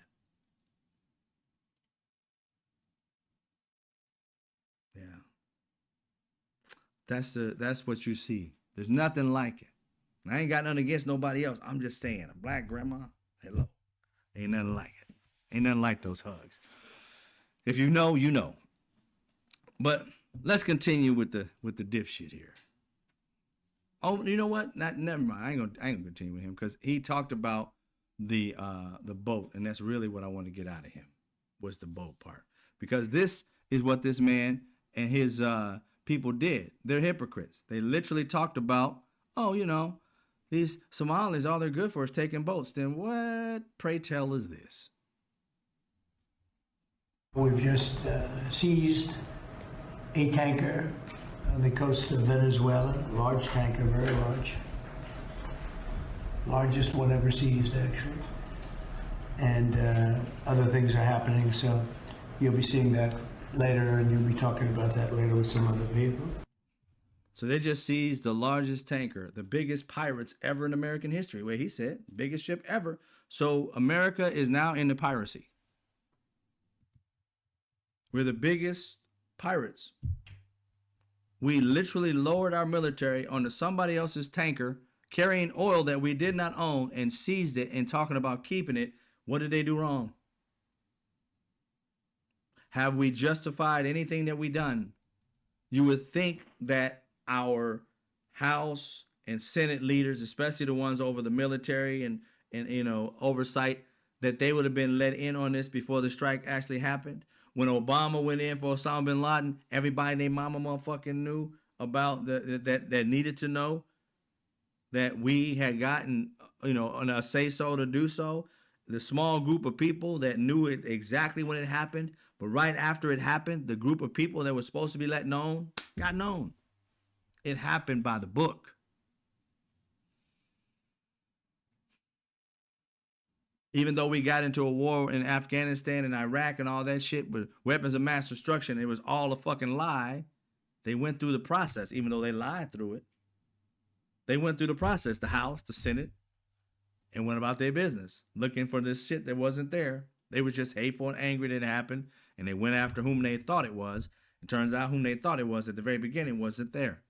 Yeah. That's what you see. There's nothing like it. And I ain't got nothing against nobody else. I'm just saying, a black grandma, hello. Ain't nothing like it. Ain't nothing like those hugs. If you know, you know. But let's continue with the dipshit here. Oh, you know what? Never mind. I ain't gonna continue with him because he talked about the boat, and that's really what I want to get out of him was the boat part. Because this is what this man and his people did. They're hypocrites. They literally talked about, oh, you know, these Somalis, all they're good for is taking boats. Then what, pray tell, is this? We've just seized a tanker on the coast of Venezuela, large tanker, very large. Largest one ever seized, actually. And other things are happening, so you'll be seeing that later, and you'll be talking about that later with some other people. So they just seized the largest tanker, the biggest pirates ever in American history. Where he said, biggest ship ever. So America is now into piracy. We're the biggest pirates. We literally lowered our military onto somebody else's tanker, carrying oil that we did not own, and seized it and talking about keeping it. What did they do wrong? Have we justified anything that we done? You would think that our House and Senate leaders, especially the ones over the military and you know, oversight, that they would have been let in on this before the strike actually happened. When Obama went in for Osama bin Laden, everybody named mama motherfucking knew about that needed to know that we had gotten, you know, a say-so to do so. The small group of people that knew it exactly when it happened, but right after it happened, the group of people that was supposed to be let known got known. It happened by the book. Even though we got into a war in Afghanistan and Iraq and all that shit with weapons of mass destruction, it was all a fucking lie. They went through the process, even though they lied through it. They went through the process, the House, the Senate, and went about their business, looking for this shit that wasn't there. They were just hateful and angry that it happened, and they went after whom they thought it was. It turns out whom they thought it was at the very beginning wasn't there.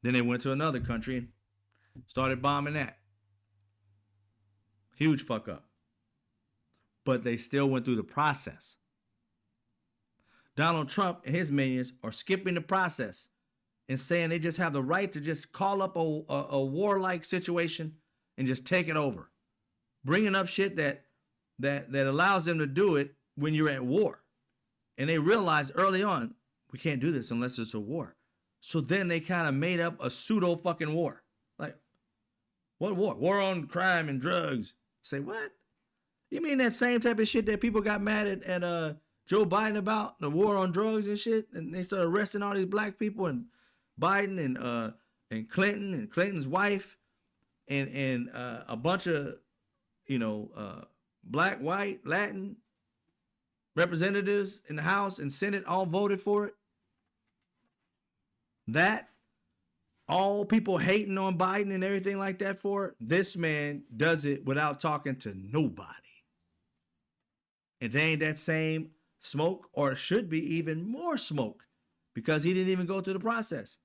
Then they went to another country and started bombing that. Huge fuck up. But they still went through the process. Donald Trump and his minions are skipping the process and saying they just have the right to just call up a warlike situation and just take it over. Bringing up shit that that allows them to do it when you're at war. And they realized early on, we can't do this unless it's a war. So then they kind of made up a pseudo fucking war. Like, what war? War on crime and drugs. Say, what? You mean that same type of shit that people got mad at Joe Biden about? The war on drugs and shit? And they started arresting all these black people, and Biden and Clinton and Clinton's wife and a bunch of, black, white, Latin representatives in the House and Senate all voted for it. That, all people hating on Biden and everything like that for it, this man does it without talking to nobody. And they ain't that same smoke, or should be even more smoke, because he didn't even go through the process.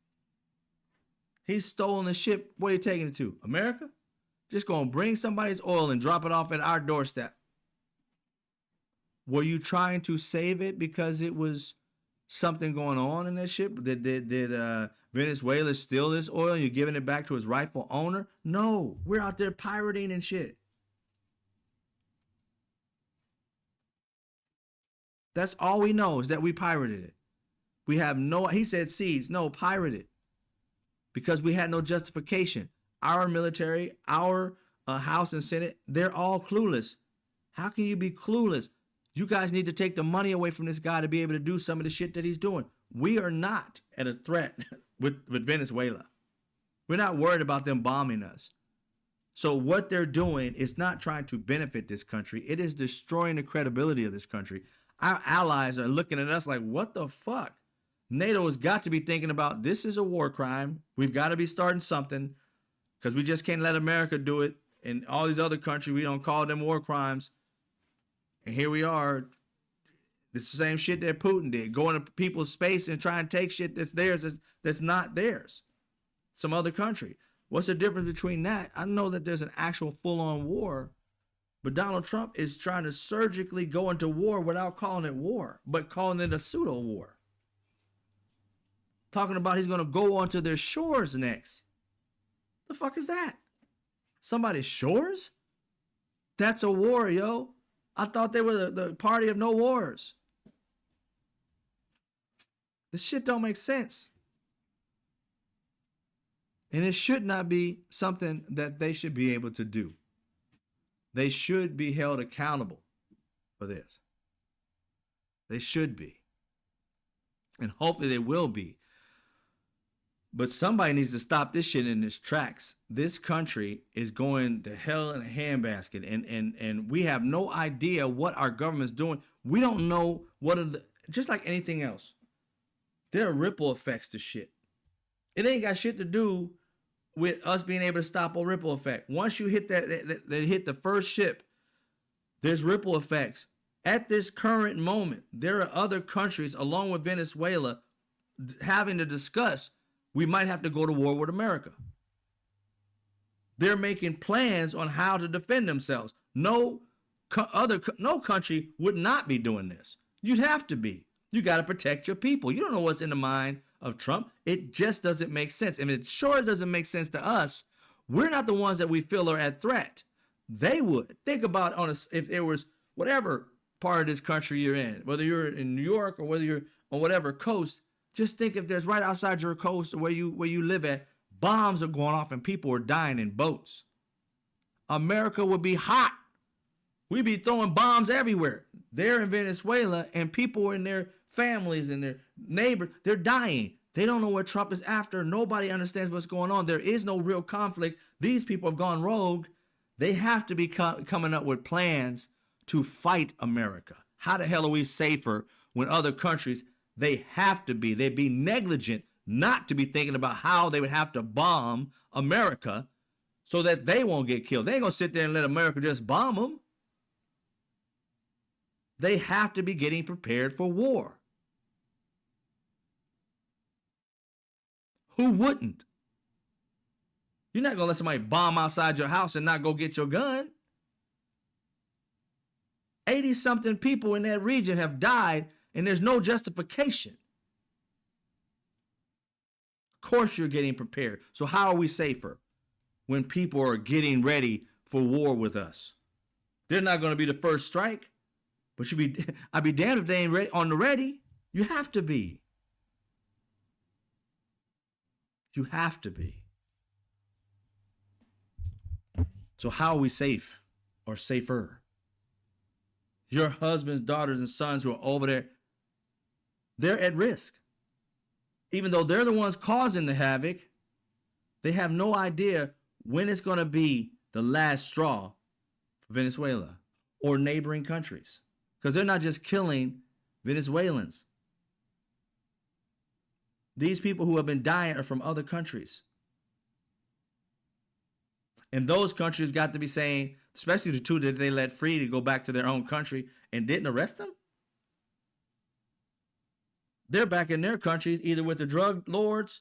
He's stolen the ship. What are you taking it to? America? Just going to bring somebody's oil and drop it off at our doorstep. Were you trying to save it because it was something going on in that ship? Did Venezuela steal this oil and you're giving it back to its rightful owner? No, we're out there pirating and shit. That's all we know, is that we pirated it. We have no, he said seized, no, pirated. Because we had no justification. Our military, our House and Senate, they're all clueless. How can you be clueless? You guys need to take the money away from this guy to be able to do some of the shit that he's doing. We are not at a threat with Venezuela. We're not worried about them bombing us. So what they're doing is not trying to benefit this country. It is destroying the credibility of this country. Our allies are looking at us like, what the fuck? NATO has got to be thinking about, this is a war crime. We've got to be starting something, because we just can't let America do it. And all these other countries, we don't call them war crimes. And here we are. It's the same shit that Putin did. Go into people's space and try and take shit that's theirs, that's not theirs. Some other country. What's the difference between that? I know that there's an actual full-on war, but Donald Trump is trying to surgically go into war without calling it war, but calling it a pseudo-war. Talking about he's going to go onto their shores next. The fuck is that? Somebody's shores? That's a war, yo. I thought they were the party of no wars. This shit don't make sense. And it should not be something that they should be able to do. They should be held accountable for this. They should be. And hopefully they will be. But somebody needs to stop this shit in its tracks. This country is going to hell in a handbasket, and we have no idea what our government's doing. We don't know what are the, just like anything else, there are ripple effects to shit. It ain't got shit to do with us being able to stop a ripple effect. Once you hit that hit the first ship, there's ripple effects. At this current moment, there are other countries, along with Venezuela, having to discuss, we might have to go to war with America. They're making plans on how to defend themselves. No country would not be doing this. You'd have to be. You got to protect your people. You don't know what's in the mind of Trump. It just doesn't make sense. And it sure doesn't make sense to us. We're not the ones that we feel are at threat. They would. Think about if there was whatever part of this country you're in, whether you're in New York or whether you're on whatever coast. Just think if there's right outside your coast or where you live at, bombs are going off and people are dying in boats. America would be hot. We'd be throwing bombs everywhere. They're in Venezuela and people in their families and their neighbors, they're dying. They don't know what Trump is after. Nobody understands what's going on. There is no real conflict. These people have gone rogue. They have to be coming up with plans to fight America. How the hell are we safer when other countries, they'd be negligent not to be thinking about how they would have to bomb America so that they won't get killed. They ain't gonna sit there and let America just bomb them. They have to be getting prepared for war. Who wouldn't? You're not gonna let somebody bomb outside your house and not go get your gun. 80-something people in that region have died and there's no justification. Of course you're getting prepared. So how are we safer when people are getting ready for war with us? They're not going to be the first strike, but I'd be damned if they ain't ready on the ready. You have to be. You have to be. So how are we safe or safer? Your husbands, daughters, and sons who are over there, they're at risk. Even though they're the ones causing the havoc, they have no idea when it's going to be the last straw for Venezuela or neighboring countries. Because they're not just killing Venezuelans. These people who have been dying are from other countries. And those countries got to be saying, especially the two that they let free to go back to their own country and didn't arrest them. They're back in their countries, either with the drug lords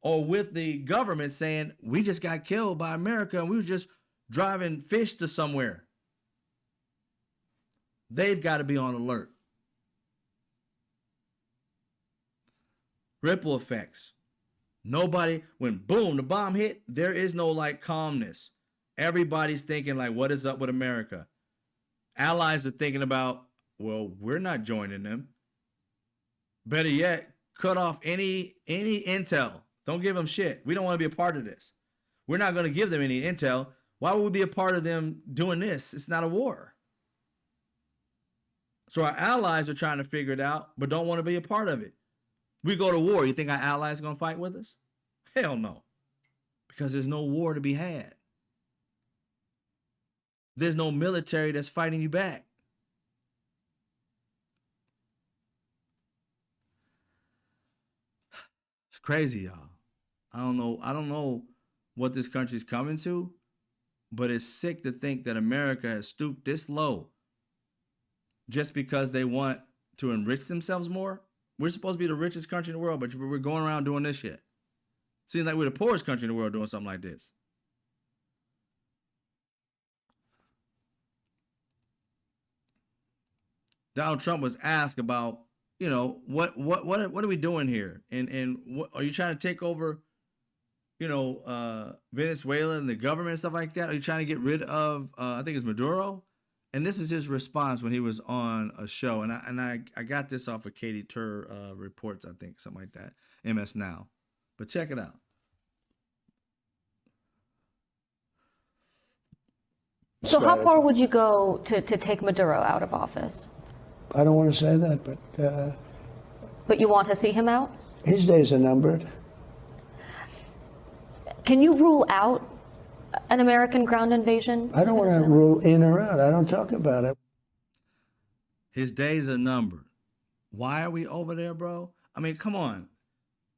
or with the government saying, we just got killed by America and we were just driving fish to somewhere. They've got to be on alert. Ripple effects. Nobody, when boom, the bomb hit, there is no like calmness. Everybody's thinking like, what is up with America? Allies are thinking about, well, we're not joining them. Better yet, cut off any intel. Don't give them shit. We don't want to be a part of this. We're not going to give them any intel. Why would we be a part of them doing this? It's not a war. So our allies are trying to figure it out, but don't want to be a part of it. We go to war. You think our allies are going to fight with us? Hell no. Because there's no war to be had. There's no military that's fighting you back. It's crazy, y'all. I don't know what this country's coming to, but it's sick to think that America has stooped this low just because they want to enrich themselves more. We're supposed to be the richest country in the world, but we're going around doing this shit. Seems like we're the poorest country in the world doing something like this. Donald Trump was asked about, what are we doing here? And what are you trying to take over, Venezuela and the government and stuff like that? Are you trying to get rid of, I think it's Maduro? And this is his response when he was on a show. And I got this off of Katie Tur reports, I think, something like that. MS Now. But check it out. So how far would you go to take Maduro out of office? I don't want to say that, But you want to see him out? his days are numbered. Can you rule out an American ground invasion? I don't want to rule in or out. I don't talk about it. His days are numbered. Why are we over there, bro? I mean, come on.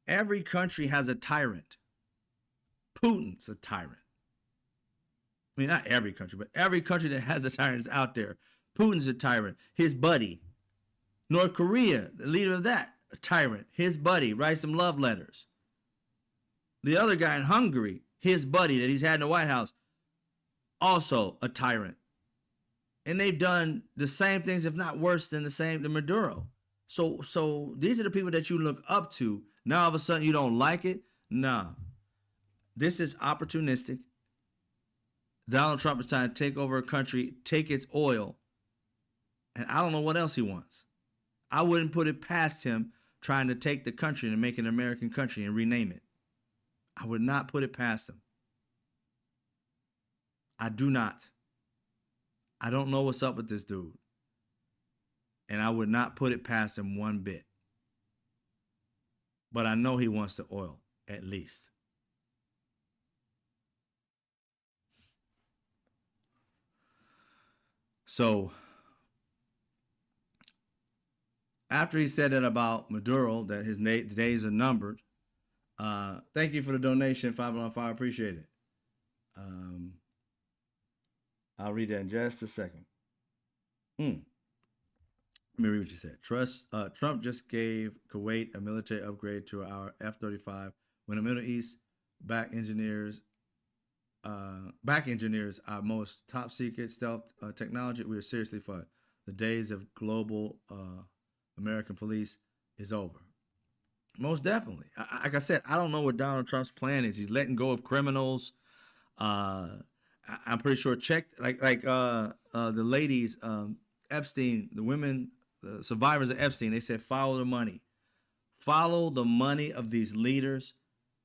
Every country has a tyrant. Putin's a tyrant. I mean, not every country, but every country that has a tyrant is out there. Putin's a tyrant. His buddy. North Korea, the leader of that, a tyrant. His buddy writes some love letters. The other guy in Hungary, his buddy that he's had in the White House, also a tyrant. And they've done the same things, if not worse than the Maduro. So these are the people that you look up to. Now all of a sudden you don't like it? Nah. This is opportunistic. Donald Trump is trying to take over a country, take its oil, and I don't know what else he wants. I wouldn't put it past him trying to take the country and make it an American country and rename it. I would not put it past him. I do not. I don't know what's up with this dude. And I would not put it past him one bit. But I know he wants the oil, at least. So, after he said that about Maduro, that his days are numbered, thank you for the donation, 515. I appreciate it. I'll read that in just a second. Let me read what you said. Trump just gave Kuwait a military upgrade to our F-35 when the Middle East back engineers our most top secret stealth technology. We are seriously fucked. The days of global American police is over. Most definitely. Like I said, I don't know what Donald Trump's plan is. He's letting go of criminals. I I'm pretty sure checked the ladies, Epstein, the women, the survivors of Epstein. They said follow the money, follow the money of these leaders.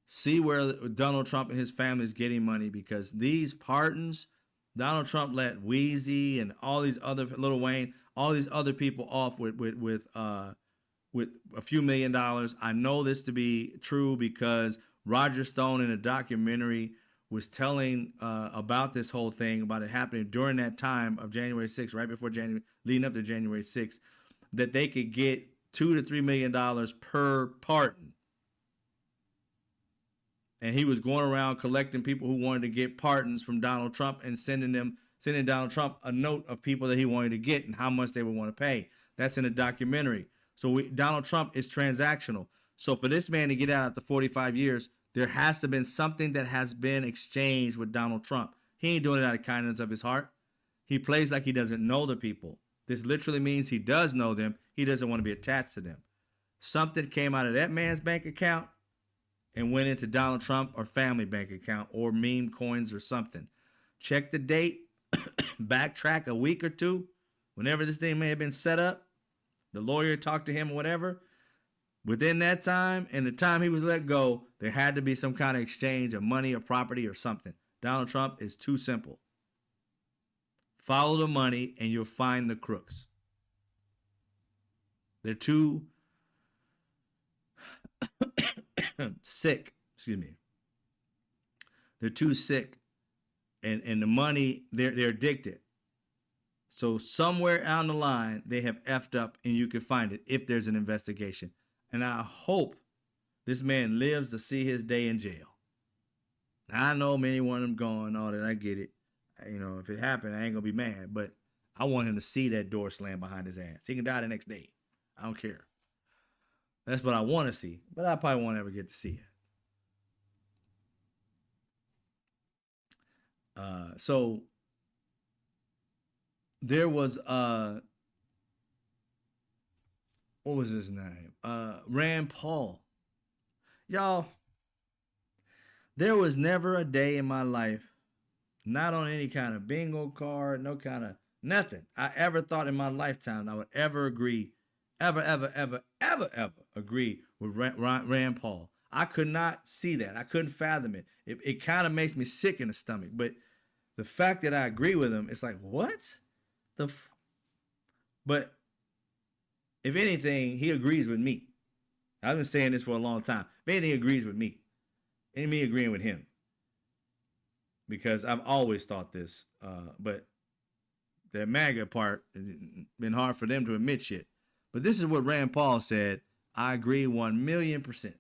See where Donald Trump and his family is getting money, because these pardons, Donald Trump let Wheezy and all these other, Lil Wayne, all these other people off with a few $1 million. I know this to be true because Roger Stone in a documentary was telling about this whole thing, about it happening during that time of January 6th, right before January, leading up to January 6th, that they could get $2 to $3 million per pardon. And he was going around collecting people who wanted to get pardons from Donald Trump and sending Donald Trump a note of people that he wanted to get and how much they would want to pay. That's in a documentary. So Donald Trump is transactional. So for this man to get out after 45 years, there has to have been something that has been exchanged with Donald Trump. He ain't doing it out of kindness of his heart. He plays like he doesn't know the people. This literally means he does know them. He doesn't want to be attached to them. Something came out of that man's bank account and went into Donald Trump or family bank account or meme coins or something. Check the date, backtrack a week or two, whenever this thing may have been set up. The lawyer talked to him or whatever. Within that time and the time he was let go, there had to be some kind of exchange of money or property or something. Donald Trump is too simple. Follow the money and you'll find the crooks. They're too sick. Excuse me. They're too sick. And the money, they're addicted. So somewhere down the line, they have effed up and you can find it if there's an investigation. And I hope this man lives to see his day in jail. Now, I know many want him gone, all that. I get it. You know, if it happened, I ain't going to be mad. But I want him to see that door slam behind his ass. He can die the next day. I don't care. That's what I want to see. But I probably won't ever get to see it. So there was what was his name? Rand Paul. Y'all, there was never a day in my life, not on any kind of bingo card, no kind of nothing, I ever thought in my lifetime I would ever agree, ever agree with Rand Paul. I could not see that. I couldn't fathom it. It kind of makes me sick in the stomach. But the fact that I agree with him, it's like, what? But if anything, he agrees with me. I've been saying this for a long time. If anything, he agrees with me. And me agreeing with him. Because I've always thought this. But the MAGA part, been hard for them to admit shit. But this is what Rand Paul said. I agree 1,000,000%.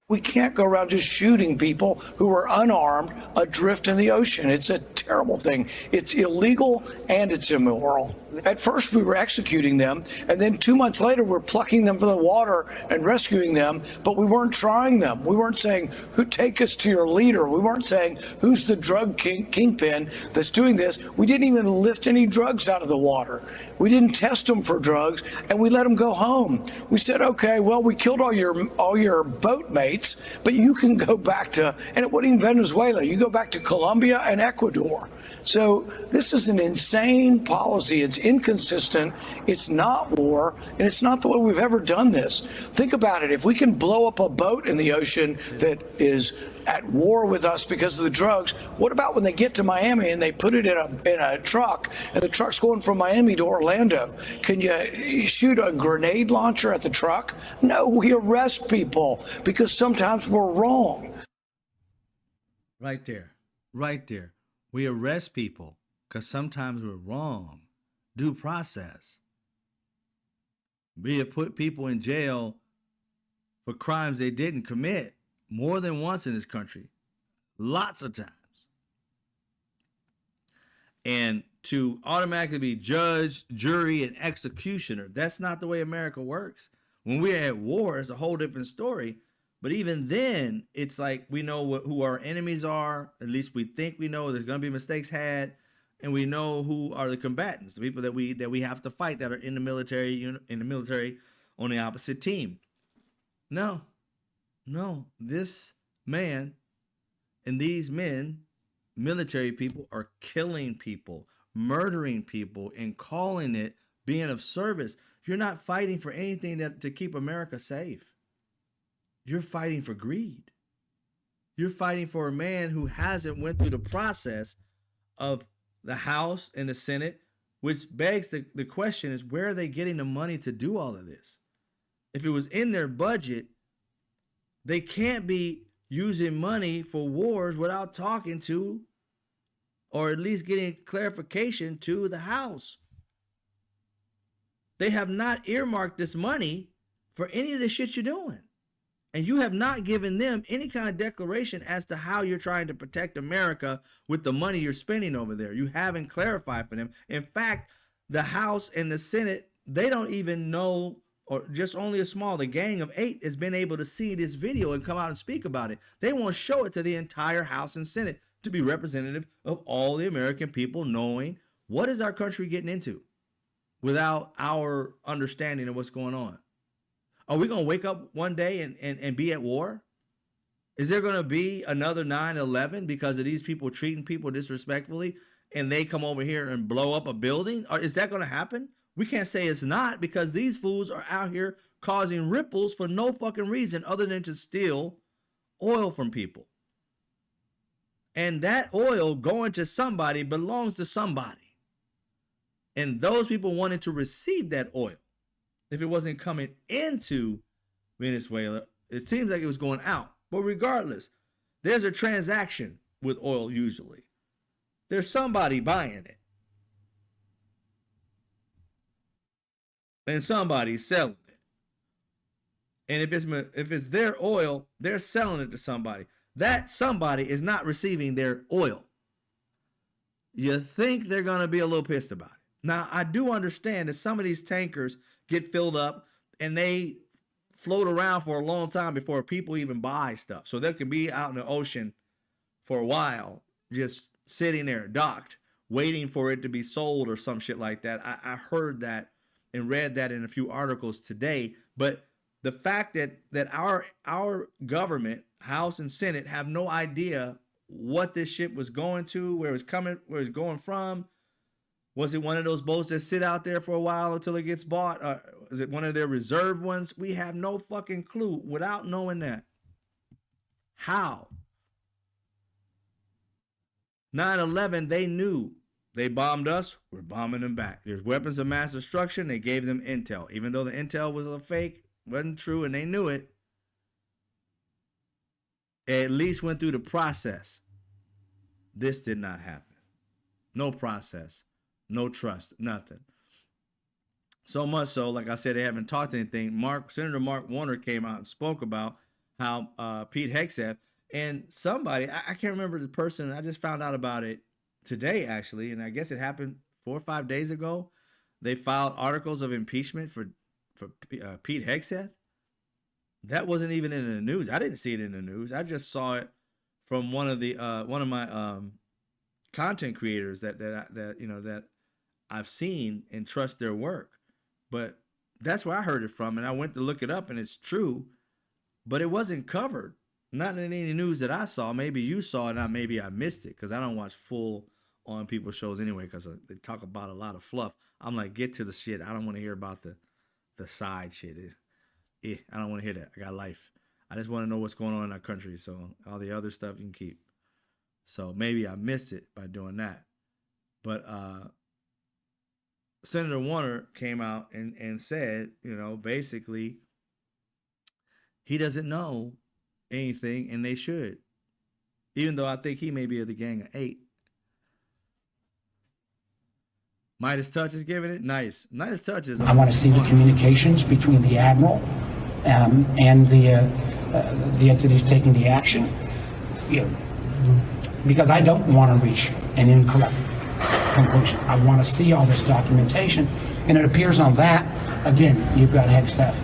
We can't go around just shooting people who are unarmed adrift in the ocean. It's a terrible thing. It's illegal and it's immoral. At first we were executing them, and then 2 months later we're plucking them from the water and rescuing them, but we weren't trying them. We weren't saying, who take us to your leader? We weren't saying, who's the drug kingpin that's doing this? We didn't even lift any drugs out of the water. We didn't test them for drugs, and we let them go home. We said, okay, well, we killed all your boat mates, but you can go back to, and it wasn't even Venezuela, you go back to Colombia and Ecuador. So this is an insane policy. It's inconsistent. It's not war, and it's not the way we've ever done this. Think about it. If we can blow up a boat in the ocean that is at war with us because of the drugs, what about when they get to Miami and they put it in a truck, and the truck's going from Miami to Orlando? Can you shoot a grenade launcher at the truck? No, we arrest people because sometimes we're wrong. Right there. Right there. We arrest people because sometimes we're wrong. Due process. We have put people in jail for crimes they didn't commit more than once in this country. Lots of times. And to automatically be judge, jury, and executioner, that's not the way America works. When we're at war, it's a whole different story. But even then, it's like we know who our enemies are. At least we think we know. There's going to be mistakes had, and we know who are the combatants, the people that we have to fight that are in the military on the opposite team. No, No, this man and these men, military people, are killing people, murdering people, and calling it being of service. You're not fighting for anything to keep America safe. You're fighting for greed. You're fighting for a man who hasn't went through the process of the House and the Senate, which begs the question is, where are they getting the money to do all of this? If it was in their budget, they can't be using money for wars without talking to, or at least getting clarification to, the House. They have not earmarked this money for any of the shit you're doing. And you have not given them any kind of declaration as to how you're trying to protect America with the money you're spending over there. You haven't clarified for them. In fact, the House and the Senate, they don't even know, or just only the gang of 8 has been able to see this video and come out and speak about it. They won't show it to the entire House and Senate to be representative of all the American people, knowing what is our country getting into without our understanding of what's going on. Are we going to wake up one day and be at war? Is there going to be another 9/11 because of these people treating people disrespectfully and they come over here and blow up a building? Or is that going to happen? We can't say it's not, because these fools are out here causing ripples for no fucking reason other than to steal oil from people. And that oil going to somebody belongs to somebody. And those people wanted to receive that oil. If it wasn't coming into Venezuela, it seems like it was going out. But regardless, there's a transaction with oil usually. There's somebody buying it. And somebody's selling it. And if it's their oil, they're selling it to somebody. That somebody is not receiving their oil. You think they're going to be a little pissed about it. Now, I do understand that some of these tankers get filled up and they float around for a long time before people even buy stuff. So they could be out in the ocean for a while, just sitting there docked, waiting for it to be sold or some shit like that. I heard that and read that in a few articles today. But the fact that our government, House and Senate, have no idea what this ship was going to, where it's coming, where it's going from. Was it one of those boats that sit out there for a while until it gets bought? Is it one of their reserve ones? We have no fucking clue without knowing that. How? 9/11, they knew. They bombed us, we're bombing them back. There's weapons of mass destruction, they gave them intel. Even though the intel was a fake, wasn't true, and they knew it, at least went through the process. This did not happen. No process. No trust, nothing. So much so, like I said, they haven't talked anything. Senator Mark Warner came out and spoke about how Pete Hegseth and somebody, I can't remember the person, I just found out about it today actually, and I guess it happened 4 or 5 days ago. They filed articles of impeachment for Pete Hegseth. That wasn't even in the news. I didn't see it in the news. I just saw it from one of my content creators that I've seen and trust their work. But that's where I heard it from, and I went to look it up, and it's true, but it wasn't covered. Not in any news that I saw. Maybe you saw it, and maybe I missed it, because I don't watch full on people's shows anyway, because they talk about a lot of fluff. I'm like, get to the shit. I don't want to hear about the side shit. I don't want to hear that. I got life. I just want to know what's going on in our country. So all the other stuff you can keep. So maybe I missed it by doing that. But Senator Warner came out and said, basically, he doesn't know anything, and they should. Even though I think he may be of the gang of 8. Midas Touch is giving it? Nice. Midas Touch is... I want to see the communications between the Admiral and the entities taking the action. Because I don't want to reach an incorrect conclusion. I want to see all this documentation, and it appears on that, again, you've got Hegseth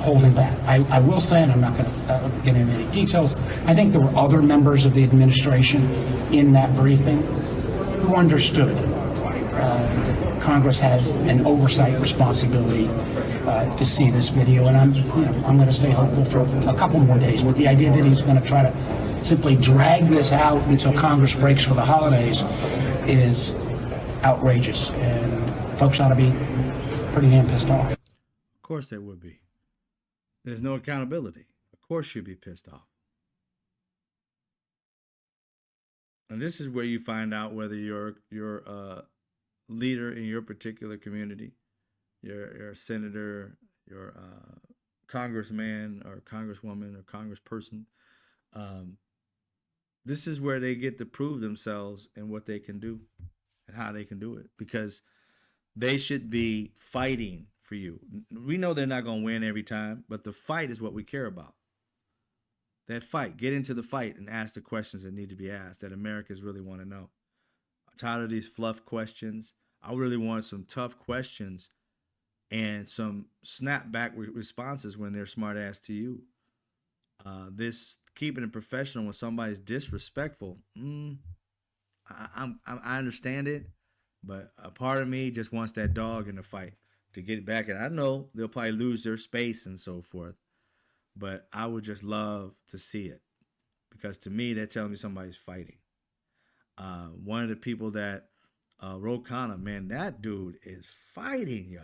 holding back. I will say, and I'm not going to get into any details, I think there were other members of the administration in that briefing who understood Congress has an oversight responsibility to see this video, and I'm going to stay hopeful for a couple more days. But the idea that he's going to try to simply drag this out until Congress breaks for the holidays is outrageous, and folks ought to be pretty damn pissed off. Of course they would be. There's no accountability. Of course you'd be pissed off. And this is where you find out whether you're leader in your particular community, your senator, your congressman or congresswoman or congressperson. This is where they get to prove themselves and what they can do and how they can do it, because they should be fighting for you. We know they're not going to win every time, but the fight is what we care about. That fight, get into the fight and ask the questions that need to be asked that Americans really want to know. I'm tired of these fluff questions. I really want some tough questions and some snapback responses when they're smart ass to you. This keeping it professional when somebody's disrespectful, I understand it, but a part of me just wants that dog in the fight to get it back. And I know they'll probably lose their space and so forth, but I would just love to see it, because to me, they're telling me somebody's fighting. One of the people that wrote Kana, man, that dude is fighting, yo.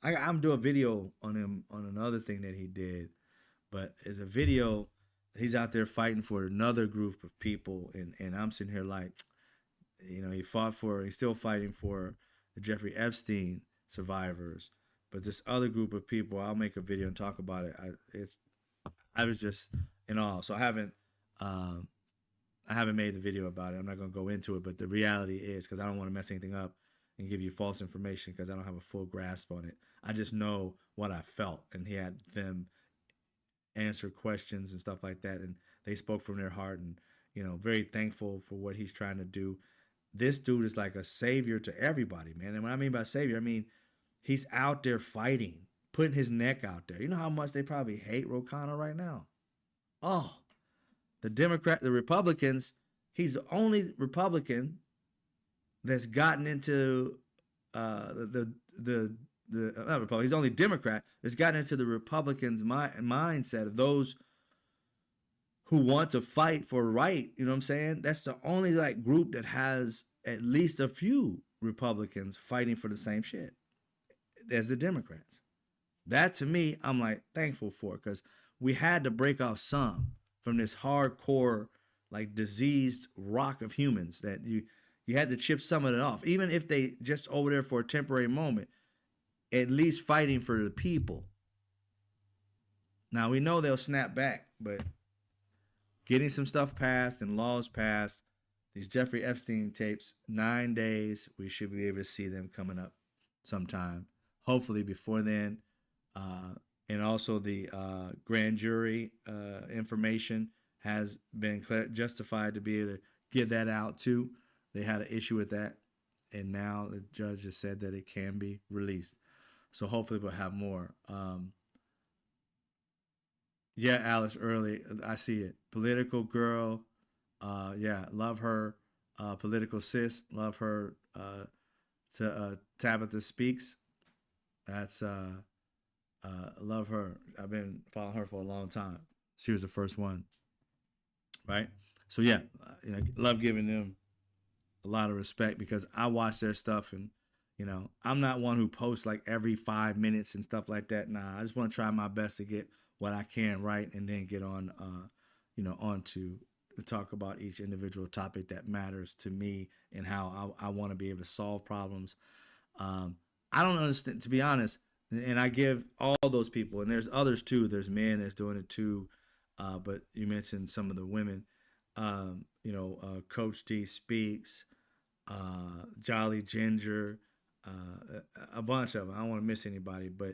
I'm doing a video on him on another thing that he did, but it's a video. He's out there fighting for another group of people, and I'm sitting here like, you know, he's still fighting for the Jeffrey Epstein survivors, but this other group of people, I'll make a video and talk about it. I was just in awe. So I haven't made the video about it. I'm not going to go into it, but the reality is, because I don't want to mess anything up and give you false information, because I don't have a full grasp on it. I just know what I felt, and he had them answer questions and stuff like that, and they spoke from their heart, and, you know, very thankful for what he's trying to do. This dude is like a savior to everybody, man. And what I mean by savior, I mean he's out there fighting, putting his neck out there. You know how much they probably hate Ro Khanna right now? Oh, the Republicans, he's the only Republican that's gotten into not Republican, he's the only Democrat that's gotten into the Republicans' mindset of those who want to fight for right. You know what I'm saying? That's the only like group that has at least a few Republicans fighting for the same shit as the Democrats. That to me, I'm like thankful for, because we had to break off some from this hardcore, like diseased rock of humans that you had to chip some of it off, even if they just over there for a temporary moment, at least fighting for the people. Now we know they'll snap back, but getting some stuff passed and laws passed, these Jeffrey Epstein tapes, 9 days, we should be able to see them coming up sometime. Hopefully before then. And also the grand jury information has been justified to be able to give that out too. They had an issue with that, and now the judge has said that it can be released. So hopefully we'll have more. Yeah, Alice Early, I see it. Political girl, yeah, love her. Political sis, love her. To Tabitha Speaks, that's love her. I've been following her for a long time. She was the first one, right? So yeah, you know, love giving them a lot of respect, because I watch their stuff, and you know, I'm not one who posts like every 5 minutes and stuff like that. Nah, I just want to try my best to get what I can right, and then get on, you know, on to talk about each individual topic that matters to me and how I want to be able to solve problems. I don't understand, to be honest, and I give all those people, and there's others too. There's men that's doing it too, but you mentioned some of the women. You know, Coach D Speaks, Jolly Ginger, a bunch of them. I don't want to miss anybody, but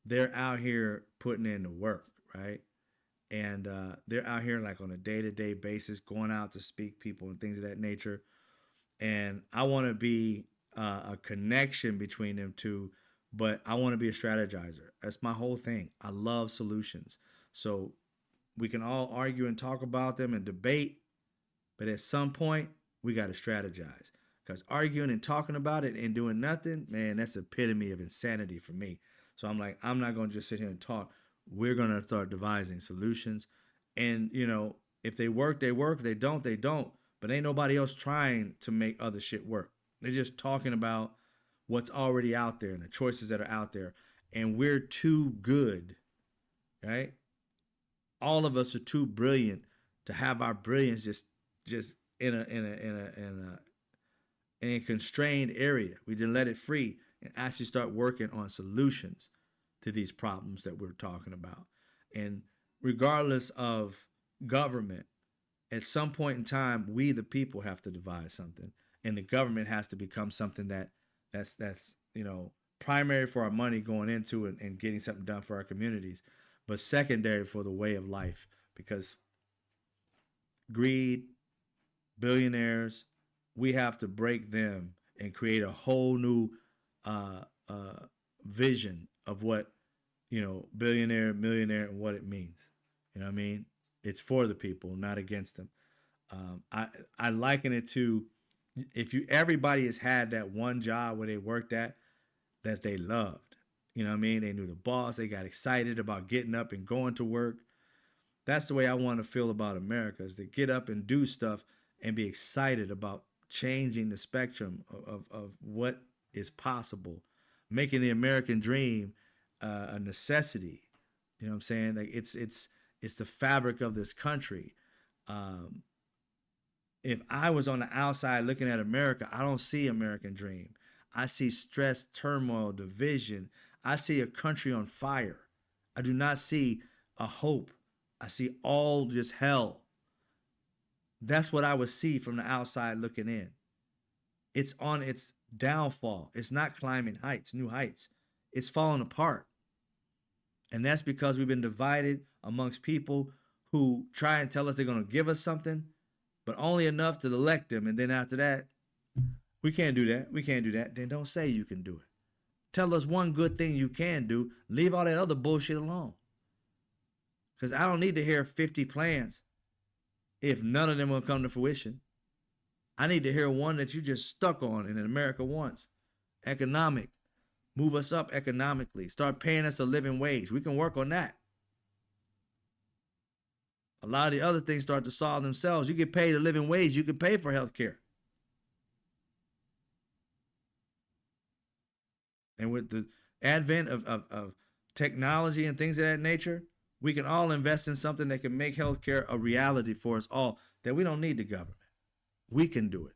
they're out here putting in the work, right? And they're out here like on a day-to-day basis, going out to speak people and things of that nature. And I want to be a connection between them two, but I want to be a strategizer. That's my whole thing. I love solutions. So we can all argue and talk about them and debate, but at some point we got to strategize. Because arguing and talking about it and doing nothing, man, that's epitome of insanity for me. So I'm like, I'm not going to just sit here and talk. We're going to start devising solutions. And, you know, if they work, they work. They don't, they don't. But ain't nobody else trying to make other shit work. They're just talking about what's already out there and the choices that are out there. And we're too good, right? All of us are too brilliant to have our brilliance just in a constrained area. We didn't let it free and actually start working on solutions to these problems that we're talking about. And regardless of government, at some point in time, we the people have to devise something, and the government has to become something that's you know, primary for our money going into it and getting something done for our communities, but secondary for the way of life, because greed, billionaires, we have to break them and create a whole new vision of what, you know, billionaire, millionaire, and what it means. You know what I mean? It's for the people, not against them. I liken it to, everybody has had that one job where they worked at that they loved. You know what I mean? They knew the boss. They got excited about getting up and going to work. That's the way I want to feel about America, is to get up and do stuff and be excited about changing the spectrum of what is possible, making the American dream a necessity. You know what I'm saying? Like it's the fabric of this country. If I was on the outside looking at America, I don't see American dream. I see stress, turmoil, division. I see a country on fire. I do not see a hope. I see all just hell. That's what I would see from the outside looking in. It's on its downfall. It's not climbing heights, new heights. It's falling apart. And that's because we've been divided amongst people who try and tell us they're going to give us something, but only enough to elect them. And then after that, we can't do that. We can't do that. Then don't say you can do it. Tell us one good thing you can do. Leave all that other bullshit alone. Because I don't need to hear 50 plans if none of them will come to fruition. I need to hear one that you just stuck on and that America wants. Economic. Move us up economically. Start paying us a living wage. We can work on that. A lot of the other things start to solve themselves. You get paid a living wage, you can pay for health care. And with the advent of technology and things of that nature, we can all invest in something that can make healthcare a reality for us all, that we don't need the government. We can do it.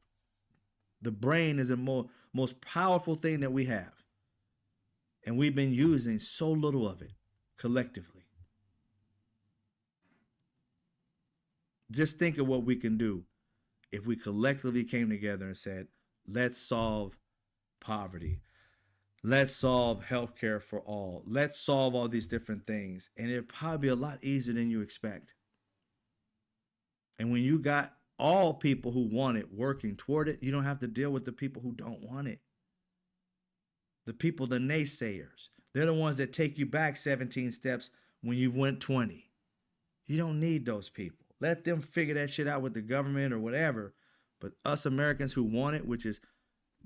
The brain is the most powerful thing that we have. And we've been using so little of it collectively. Just think of what we can do if we collectively came together and said, let's solve poverty. Let's solve healthcare for all. Let's solve all these different things. And it'd probably be a lot easier than you expect. And when you got all people who want it working toward it, you don't have to deal with the people who don't want it. The people, the naysayers, they're the ones that take you back 17 steps when you've went 20. You don't need those people. Let them figure that shit out with the government or whatever. But us Americans who want it, which is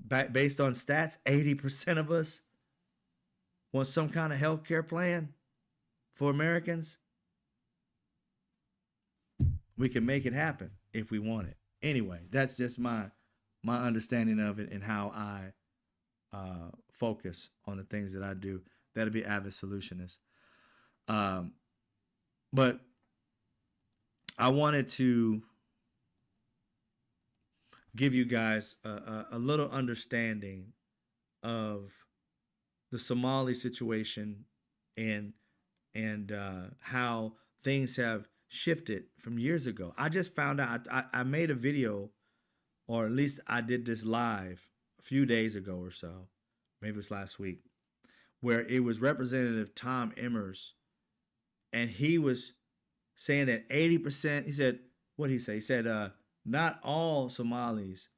based on stats, 80% of us want some kind of health care plan for Americans. We can make it happen if we want it. Anyway, that's just my understanding of it and how I focus on the things that I do. That'll be Avid Solutionist. But I wanted to give you guys a little understanding of the Somali situation and how things have shifted from years ago. I just found out, I made a video, or at least I did this live a few days ago or so, maybe it was last week, where it was Representative Tom Emmers, and he was saying that 80%, he said, what did he say? He said, not all Somalis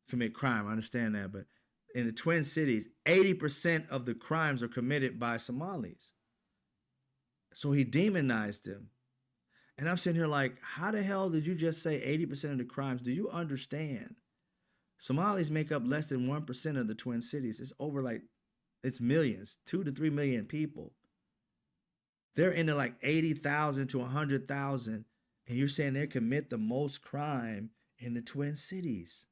commit crime. I understand that, but in the Twin Cities, 80% of the crimes are committed by Somalis. So he demonized them. And I'm sitting here like, how the hell did you just say 80% of the crimes? Do you understand Somalis make up less than 1% of the Twin Cities. It's over it's millions, 2 to 3 million people. They're into like 80,000 to 100,000. And you're saying they commit the most crime in the Twin Cities.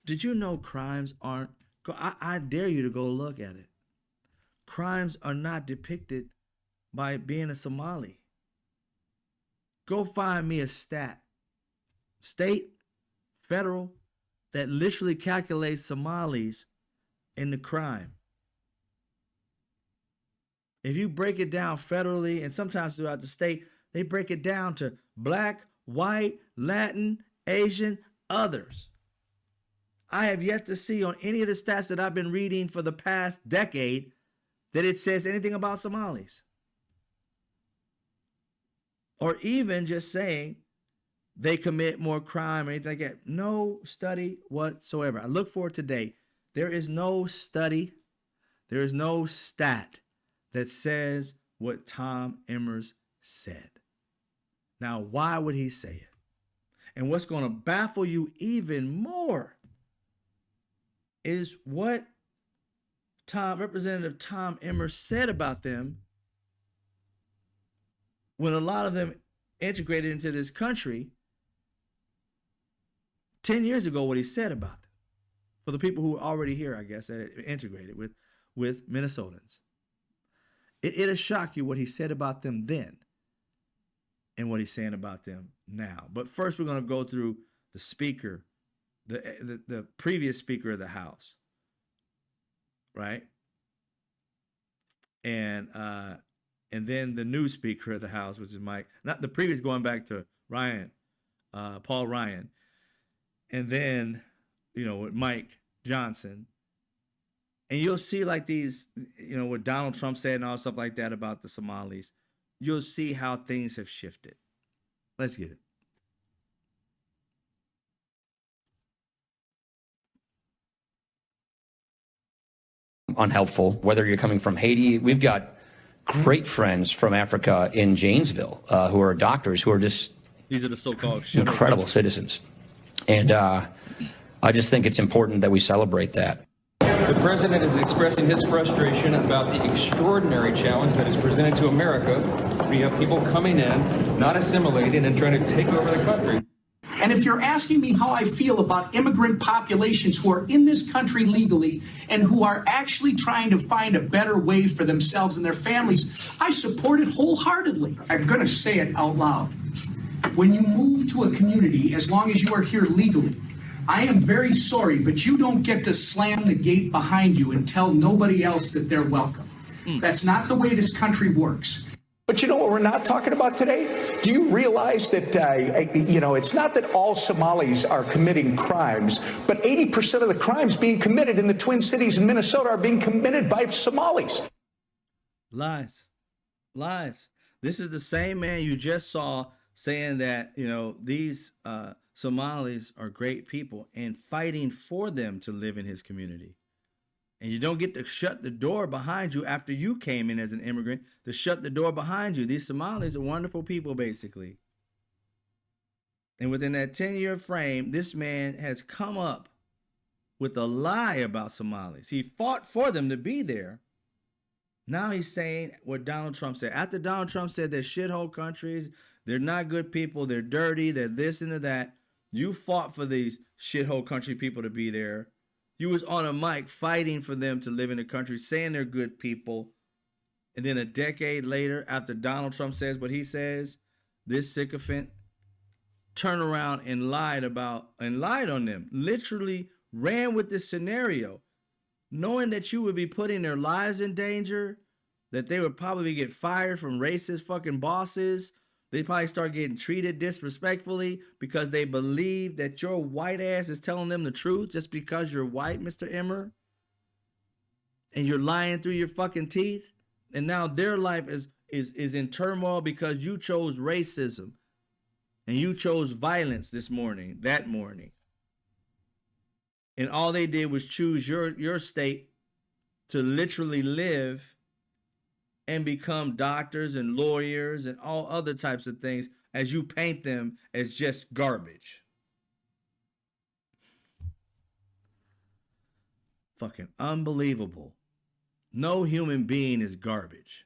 Did you know crimes aren't, I dare you to go look at it. Crimes are not depicted by being a Somali. Go find me a state, federal, that literally calculates Somalis in the crime. If you break it down federally and sometimes throughout the state, they break it down to black, white, Latin, Asian, others. I have yet to see on any of the stats that I've been reading for the past decade that it says anything about Somalis. Or even just saying they commit more crime or anything like that. No study whatsoever. I look for it today. There is no study, there is no stat that says what Tom Emmers said. Now, why would he say it? And what's going to baffle you even more is what Representative Tom Emmers said about them when a lot of them integrated into this country 10 years ago, what he said about them. For the people who are already here, I guess, that integrated with Minnesotans. It'll shock you what he said about them then and what he's saying about them now. But first, we're going to go through the speaker, the previous speaker of the House, right? And then the new speaker of the House, which is Mike, not the previous, going back to Ryan, Paul Ryan, and then, with Mike Johnson. And you'll see like these, what Donald Trump said and all stuff like that about the Somalis. You'll see how things have shifted. Let's get it. Unhelpful, whether you're coming from Haiti. We've got great friends from Africa in Janesville who are doctors who are just these are the so-called incredible citizens. And I just think it's important that we celebrate that. The president is expressing his frustration about the extraordinary challenge that is presented to America. We have people coming in, not assimilating, and trying to take over the country. And if you're asking me how I feel about immigrant populations who are in this country legally and who are actually trying to find a better way for themselves and their families, I support it wholeheartedly. I'm going to say it out loud. When you move to a community, as long as you are here legally, I am very sorry, but you don't get to slam the gate behind you and tell nobody else that they're welcome. That's not the way this country works. But you know what we're not talking about today? Do you realize that, it's not that all Somalis are committing crimes, but 80% of the crimes being committed in the Twin Cities in Minnesota are being committed by Somalis. Lies. This is the same man you just saw saying that, these Somalis are great people and fighting for them to live in his community. And you don't get to shut the door behind you after you came in as an immigrant, to shut the door behind you. These Somalis are wonderful people, basically. And within that 10-year frame, this man has come up with a lie about Somalis. He fought for them to be there. Now he's saying what Donald Trump said. After Donald Trump said they're shithole countries, they're not good people, they're dirty, they're this and that, you fought for these shithole country people to be there. You was on a mic fighting for them to live in the country, saying they're good people. And then a decade later, after Donald Trump says what he says, this sycophant turned around and lied on them. Literally ran with this scenario, knowing that you would be putting their lives in danger, that they would probably get fired from racist fucking bosses. They probably start getting treated disrespectfully because they believe that your white ass is telling them the truth just because you're white, Mr. Emmer. And you're lying through your fucking teeth. And now their life is in turmoil because you chose racism. And you chose violence that morning. And all they did was choose your state to literally live and become doctors and lawyers and all other types of things as you paint them as just garbage. Fucking unbelievable. No human being is garbage.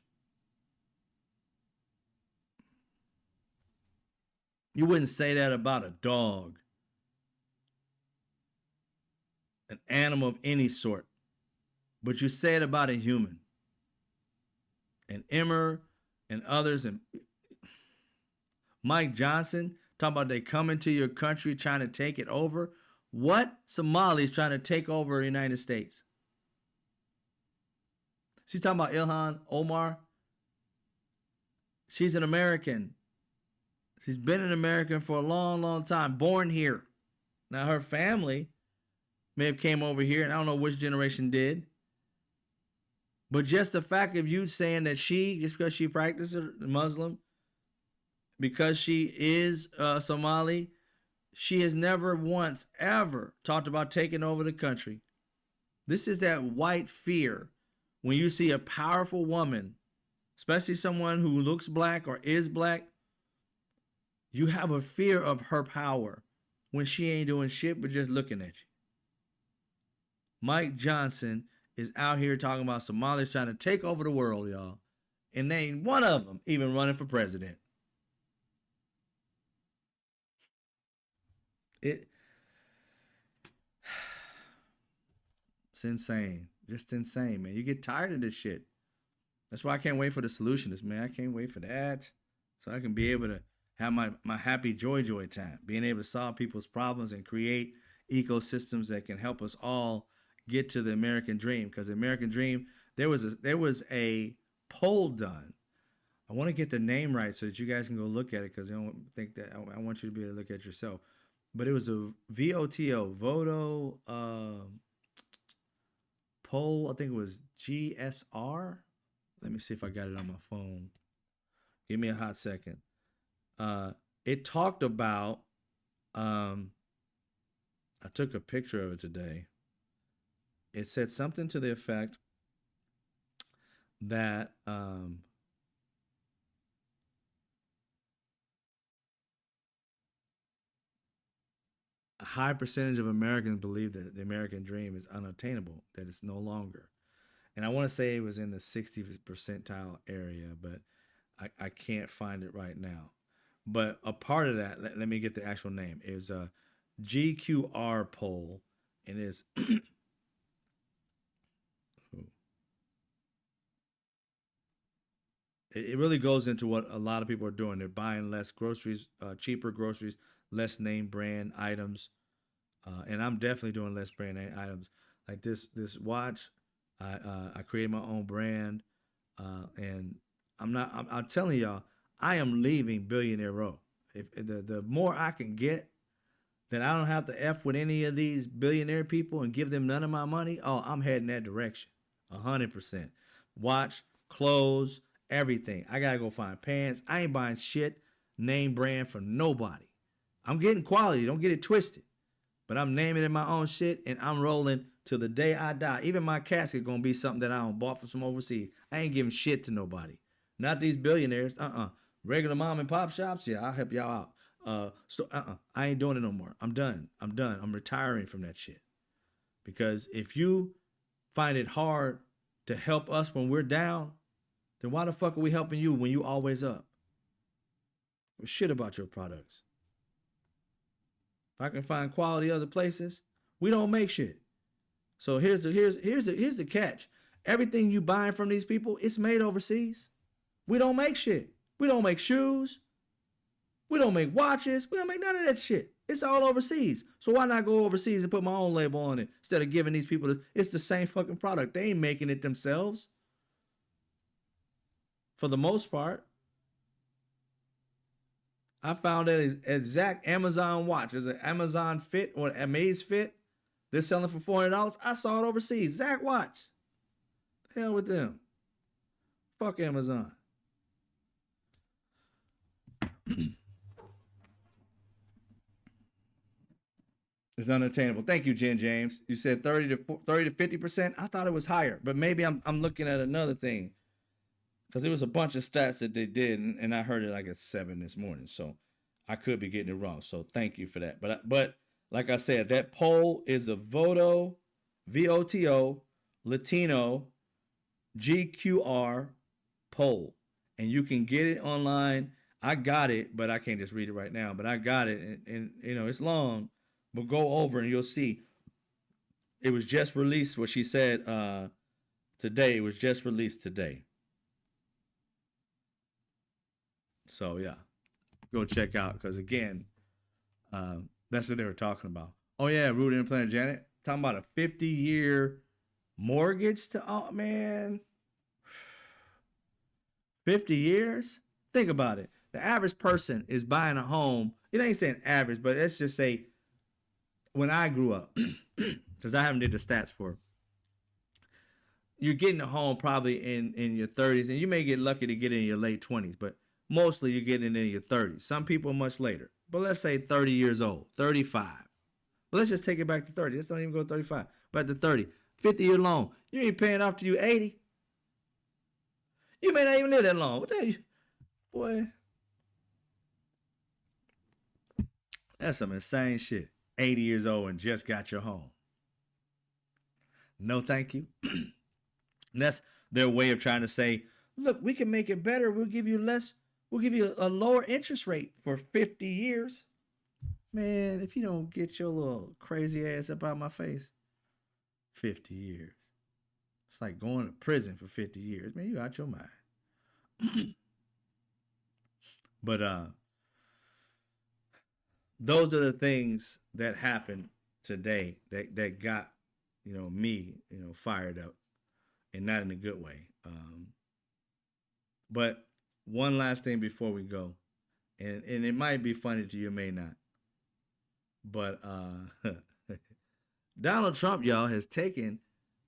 You wouldn't say that about a dog, an animal of any sort, but you say it about a human. And Emmer and others, and Mike Johnson, talking about they come into your country trying to take it over. What Somalis trying to take over the United States? She's talking about Ilhan Omar. She's an American. She's been an American for a long, long time, born here. Now her family may have came over here, and I don't know which generation did. But just the fact of you saying that just because she practices Muslim, because she is Somali, she has never once ever talked about taking over the country. This is that white fear. When you see a powerful woman, especially someone who looks black or is black, you have a fear of her power when she ain't doing shit but just looking at you. Mike Johnson is out here talking about Somalis trying to take over the world, y'all. And they ain't one of them even running for president. It's insane. Just insane, man. You get tired of this shit. That's why I can't wait for the solutions, man. I can't wait for that. So I can be able to have my happy joy time. Being able to solve people's problems and create ecosystems that can help us all get to the American dream. Because the American dream, there was a poll done. I want to get the name right so that you guys can go look at it, because I don't think that I want you to be able to look at it yourself. But it was a Voto poll. I think it was GSR. Let me see if I got it on my phone. Give me a hot second. It talked about, I took a picture of it today. It said something to the effect that a high percentage of Americans believe that the American dream is unattainable, that it's no longer. And I want to say it was in the 60th percentile area, but I can't find it right now. But a part of that, let me get the actual name, is a GQR poll, and is it really goes into what a lot of people are doing. They're buying less groceries, cheaper groceries, less name brand items, and I'm definitely doing less brand name items. Like this watch, I created my own brand, and I'm telling y'all, I am leaving Billionaire Row. If the more I can get, that I don't have to F with any of these billionaire people and give them none of my money, oh, I'm heading that direction, 100%. Watch, clothes, everything. I gotta go find pants. I ain't buying shit name brand from nobody. I'm getting quality, don't get it twisted. But I'm naming it my own shit, and I'm rolling till the day I die. Even my casket gonna be something that I don't bought from some overseas. I ain't giving shit to nobody. Not these billionaires. Regular mom and pop shops, yeah, I'll help y'all out. I ain't doing it no more. I'm done. I'm retiring from that shit. Because if you find it hard to help us when we're down, then why the fuck are we helping you when you always up? Shit about your products. If I can find quality other places, we don't make shit. So here's the catch. Everything you buying from these people, it's made overseas. We don't make shit. We don't make shoes. We don't make watches. We don't make none of that shit. It's all overseas. So why not go overseas and put my own label on it instead of giving these people it's the same fucking product. They ain't making it themselves. For the most part. I found that exact Amazon watch. There's an Amazon Fit or an Amaze Fit. They're selling for $400. I saw it overseas. Zach watch. The hell with them. Fuck Amazon. It's unattainable. Thank you, Jen James. You said 30 to 50%. I thought it was higher, but maybe I'm looking at another thing, because there was a bunch of stats that they did, and I heard it like at 7 this morning, so I could be getting it wrong. So thank you for that. But like I said, that poll is a Voto VOTO Latino GQR poll, and you can get it online. I got it, but I can't just read it right now. But I got it, and you know it's long, but go over and you'll see. It was just released. What she said today. It was just released today. So yeah, go check out because again, that's what they were talking about. Oh yeah, Root Implant Janet talking about a 50-year mortgage to man. 50 years? Think about it. The average person is buying a home. It ain't saying average, but let's just say when I grew up, because I haven't did the stats for it, you're getting a home probably in your 30s, and you may get lucky to get it in your late 20s, but mostly you're getting it in your 30s. Some people much later, but let's say 30 years old, 35. But let's just take it back to 30. Let's don't even go 35, but to 30. 50-year loan. You ain't paying off till you 80. You may not even live that long. What the hell boy? That's some insane shit. 80 years old and just got your home. No, thank you. And that's their way of trying to say, look, we can make it better. We'll give you less. We'll give you a lower interest rate for 50 years. Man, if you don't get your little crazy ass up out my face, 50 years. It's like going to prison for 50 years. Man, you out your mind. But those are the things that happened today that got, me, fired up, and not in a good way. But one last thing before we go, and it might be funny to you, it may not. But Donald Trump, y'all, has taken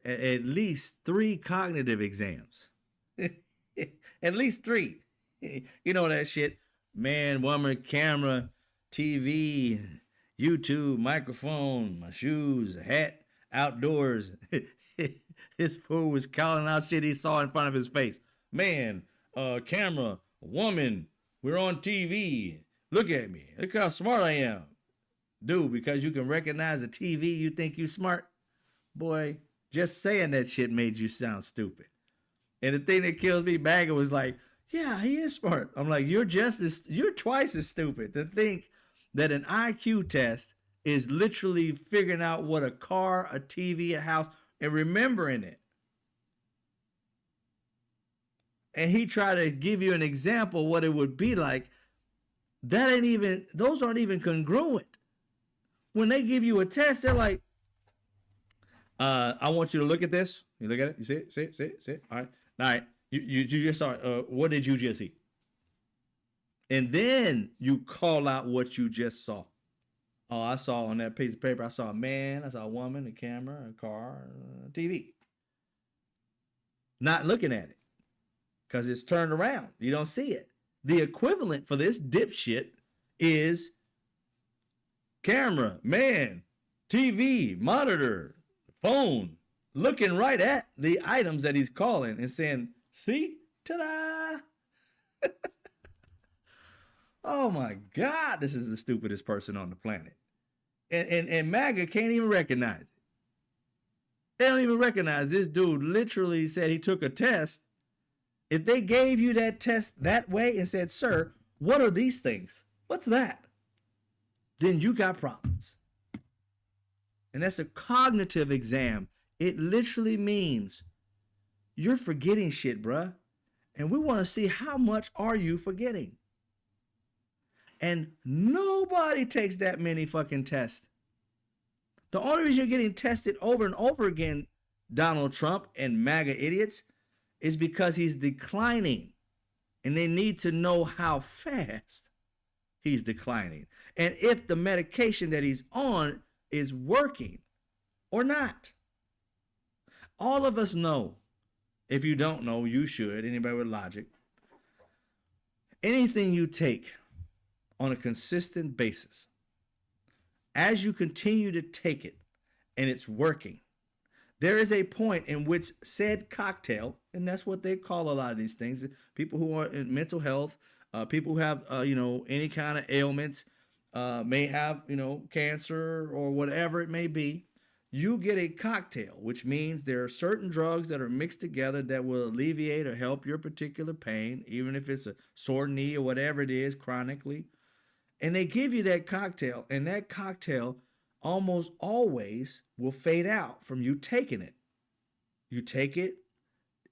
at least 3 cognitive exams. At least 3. You know that shit. Man, woman, camera, TV, YouTube, microphone, my shoes, hat, outdoors. His fool was calling out shit he saw in front of his face. Man, camera, woman, we're on TV. Look at me. Look how smart I am. Dude, because you can recognize a TV, you think you smart? Boy, just saying that shit made you sound stupid. And the thing that kills me, MAGA was like, yeah, he is smart. I'm like, you're twice as stupid to think that an IQ test is literally figuring out what a car, a TV, a house, and remembering it. And he tried to give you an example of what it would be like. Those aren't even congruent. When they give you a test, they're like, I want you to look at this. You look at it. You see it? See it? See it? See it? All right. You just saw it. What did you just see? And then you call out what you just saw. Oh, I saw on that piece of paper, I saw a man, I saw a woman, a camera, a car, a TV. Not looking at it because it's turned around. You don't see it. The equivalent for this dipshit is camera, man, TV, monitor, phone, looking right at the items that he's calling and saying, see, ta-da. Oh my God, this is the stupidest person on the planet. And MAGA can't even recognize it. They don't even recognize this dude literally said he took a test. If they gave you that test that way and said, sir, what are these things? What's that? Then you got problems. And that's a cognitive exam. It literally means you're forgetting shit, bruh. And we want to see how much are you forgetting. And nobody takes that many fucking tests. The only reason you're getting tested over and over again, Donald Trump and MAGA idiots, is because he's declining. And they need to know how fast he's declining. And if the medication that he's on is working or not. All of us know. If you don't know, you should. Anybody with logic. Anything you take on a consistent basis, as you continue to take it and it's working, there is a point in which said cocktail, and that's what they call a lot of these things, people who are in mental health, people who have, any kind of ailments, may have, cancer or whatever it may be. you get a cocktail, which means there are certain drugs that are mixed together that will alleviate or help your particular pain, even if it's a sore knee or whatever it is chronically. And they give you that cocktail, and that cocktail almost always will fade out from you taking it. You take it,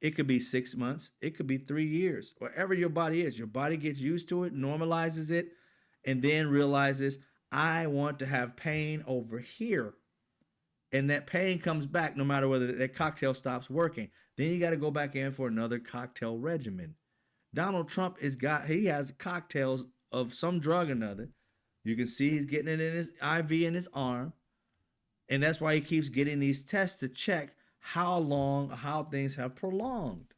it could be 6 months, it could be 3 years, wherever your body is. Your body gets used to it, normalizes it, and then realizes, I want to have pain over here. And that pain comes back no matter whether that cocktail stops working. Then you got to go back in for another cocktail regimen. Donald Trump he has cocktails of some drug or another. You can see he's getting it in his IV in his arm. And that's why he keeps getting these tests to check how things have prolonged.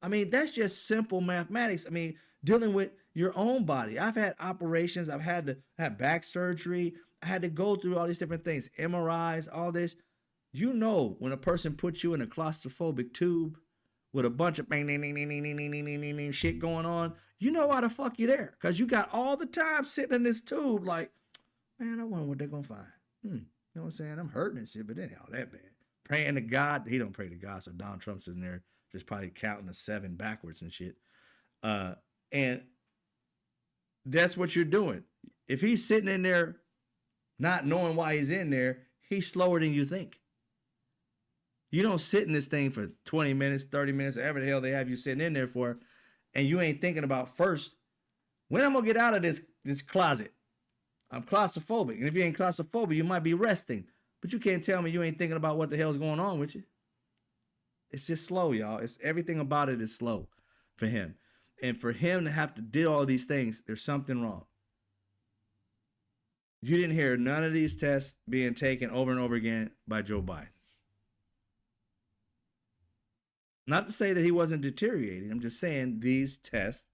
I mean, that's just simple mathematics. I mean, dealing with your own body. I've had operations. I've had to have back surgery. I had to go through all these different things, MRIs, all this. You know, when a person puts you in a claustrophobic tube with a bunch of shit going on, you know why the fuck you there. Because you got all the time sitting in this tube like, man, I wonder what they're going to find. You know what I'm saying? I'm hurting and shit, but it ain't all that bad. Praying to God. He don't pray to God, so Donald Trump's in there just probably counting the 7 backwards and shit. And that's what you're doing. If he's sitting in there not knowing why he's in there, he's slower than you think. You don't sit in this thing for 20 minutes, 30 minutes, whatever the hell they have you sitting in there for, and you ain't thinking about first, when I'm going to get out of this closet? I'm claustrophobic. And if you ain't claustrophobic, you might be resting. But you can't tell me you ain't thinking about what the hell's going on with you. It's just slow, y'all. It's everything about it is slow for him. And for him to have to do all these things, there's something wrong. You didn't hear none of these tests being taken over and over again by Joe Biden. Not to say that he wasn't deteriorating. I'm just saying these tests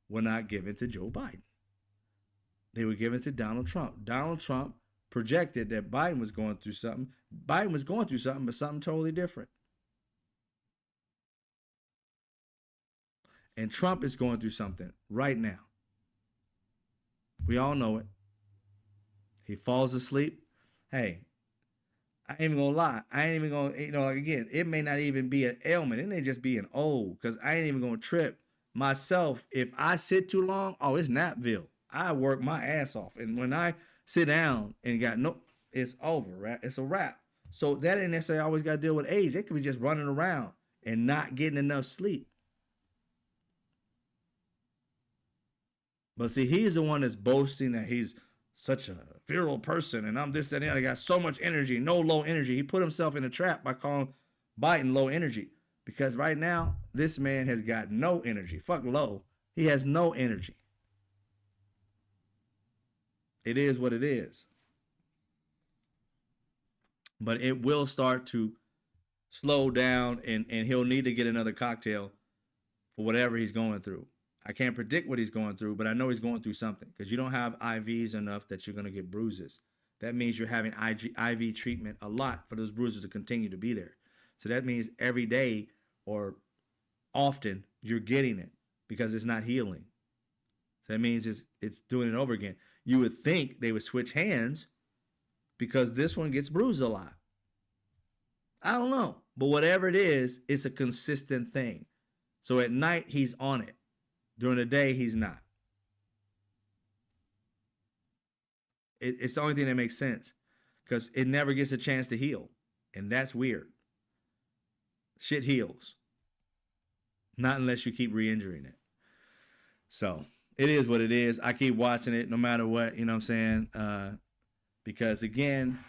were not given to Joe Biden. They were given to Donald Trump. Donald Trump projected that Biden was going through something. Biden was going through something, but something totally different. And Trump is going through something right now. We all know it. He falls asleep. Hey, I ain't even gonna lie. I ain't even gonna, like again, it may not even be an ailment. It may just be an old, because I ain't even gonna trip myself. If I sit too long, it's Napville. I work my ass off. And when I sit down and it's over, right? It's a wrap. So that ain't necessarily always got to deal with age. It could be just running around and not getting enough sleep. But see, he's the one that's boasting that he's such a virile person and I'm this and that. I got so much energy, no low energy. He put himself in a trap by calling Biden low energy, because right now this man has got no energy. Fuck low. He has no energy. It is what it is. But it will start to slow down, and he'll need to get another cocktail for whatever he's going through. I can't predict what he's going through, but I know he's going through something, because you don't have IVs enough that you're going to get bruises. That means you're having IV treatment a lot for those bruises to continue to be there. So that means every day or often you're getting it because it's not healing. So that means it's doing it over again. You would think they would switch hands because this one gets bruised a lot. I don't know. But whatever it is, it's a consistent thing. So at night, he's on it. During the day, he's not. It's the only thing that makes sense, because it never gets a chance to heal. And that's weird. Shit heals. Not unless you keep re-injuring it. So it is what it is. I keep watching it no matter what, you know what I'm saying? Because again,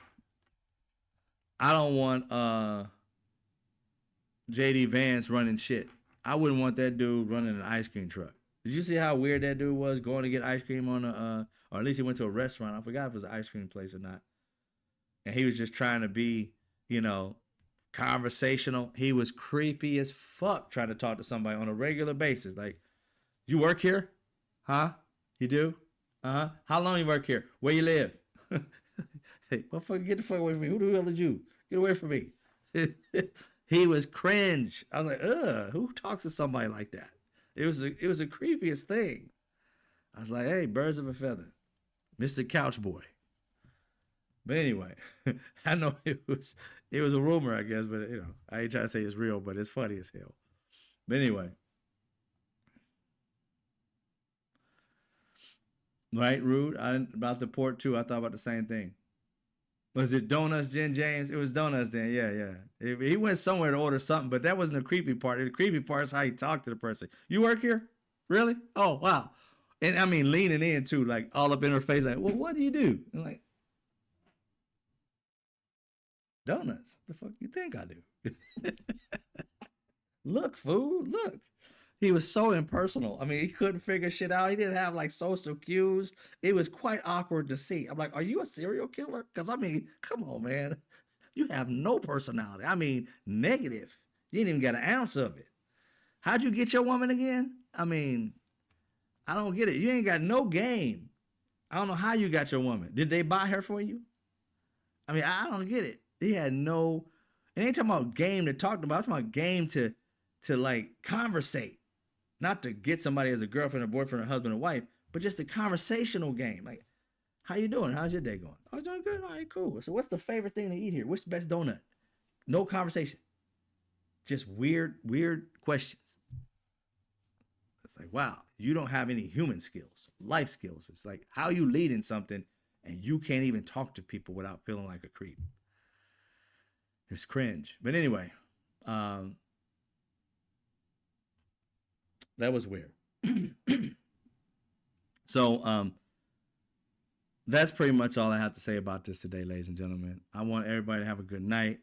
I don't want JD Vance running shit. I wouldn't want that dude running an ice cream truck. Did you see how weird that dude was going to get ice cream on or at least he went to a restaurant. I forgot if it was an ice cream place or not. And he was just trying to be, conversational. He was creepy as fuck trying to talk to somebody on a regular basis. Like, you work here? Huh? You do? Uh-huh. How long you work here? Where you live? Hey, motherfucker, get the fuck away from me. Who the hell are you? Get away from me. He was cringe. I was like, who talks to somebody like that? It was the creepiest thing. I was like, hey, birds of a feather. Mr. Couch Boy. But anyway, I know it was a rumor, I guess, but I ain't trying to say it's real, but it's funny as hell. But anyway, right, Rude? About the port too. I thought about the same thing. Was it donuts, Jen James? It was donuts then. Yeah. He went somewhere to order something, but that wasn't the creepy part. The creepy part is how he talked to the person. You work here? Really? Oh, wow. And I mean, leaning in too, like all up in her face, like, well, what do you do? I'm like, donuts. The fuck you think I do? Look, fool, look. He was so impersonal. I mean, he couldn't figure shit out. He didn't have like social cues. It was quite awkward to see. I'm like, are you a serial killer? Because I mean, come on, man. You have no personality. I mean, negative. You didn't even get an ounce of it. How'd you get your woman again? I mean, I don't get it. You ain't got no game. I don't know how you got your woman. Did they buy her for you? I mean, I don't get it. He had no, it ain't talking about game to talk about. I'm talking about game to like conversate. Not to get somebody as a girlfriend or boyfriend or husband or wife, but just a conversational game. Like, how you doing? How's your day going? Oh, it's doing good. All right, cool. So what's the favorite thing to eat here? What's the best donut? No conversation. Just weird questions. It's like, wow, you don't have any human skills, life skills. It's like, how you leading something and you can't even talk to people without feeling like a creep. It's cringe. But anyway, that was weird. So that's pretty much all I have to say about this today, ladies and gentlemen. I want everybody to have a good night.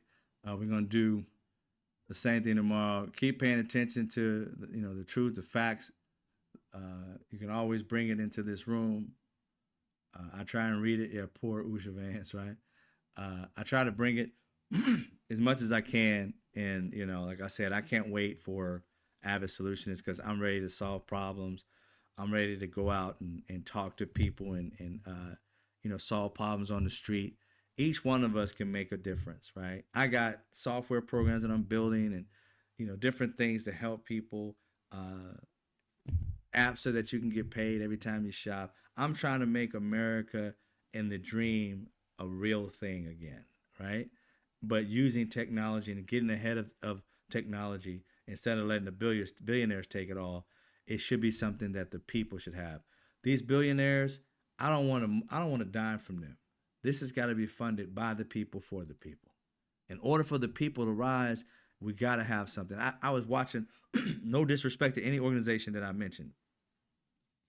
We're going to do the same thing tomorrow. Keep paying attention to the truth, the facts. You can always bring it into this room. I try and read it. Yeah, poor Usha Vance, right? I try to bring it as much as I can. And, like I said, I can't wait for Avid Solutions because I'm ready to solve problems. I'm ready to go out and talk to people and solve problems on the street. Each one of us can make a difference, right? I got software programs that I'm building and, different things to help people, apps so that you can get paid every time you shop. I'm trying to make America and the dream a real thing again, right? But using technology and getting ahead of technology instead of letting the billionaires take it all. It should be something that the people should have. These billionaires, I don't want to dime from them. This has got to be funded by the people for the people. In order for the people to rise, we got to have something. I was watching, no disrespect to any organization that I mentioned,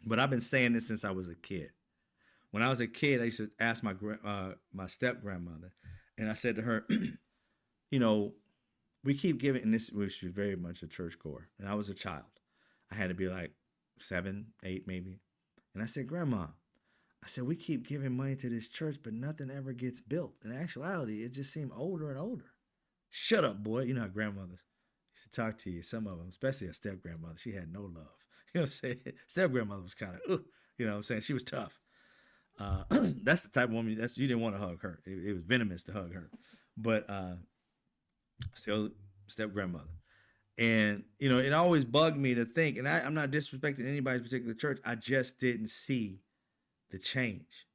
but I've been saying this since I was a kid. When I was a kid, I used to ask my step grandmother, and I said to her, we keep giving, and this was very much a churchgoer, and I was a child. I had to be like 7, 8 maybe. And I said, Grandma, I said, we keep giving money to this church, but nothing ever gets built. In actuality, it just seemed older and older. Shut up, boy. You know how grandmothers used to talk to you, some of them, especially a step-grandmother. She had no love. You know what I'm saying? Step-grandmother was kind of, you know what I'm saying? She was tough. That's the type of woman, you didn't want to hug her. It was venomous to hug her. But still, step-grandmother. And, it always bugged me to think, and I'm not disrespecting anybody's particular church. I just didn't see the change.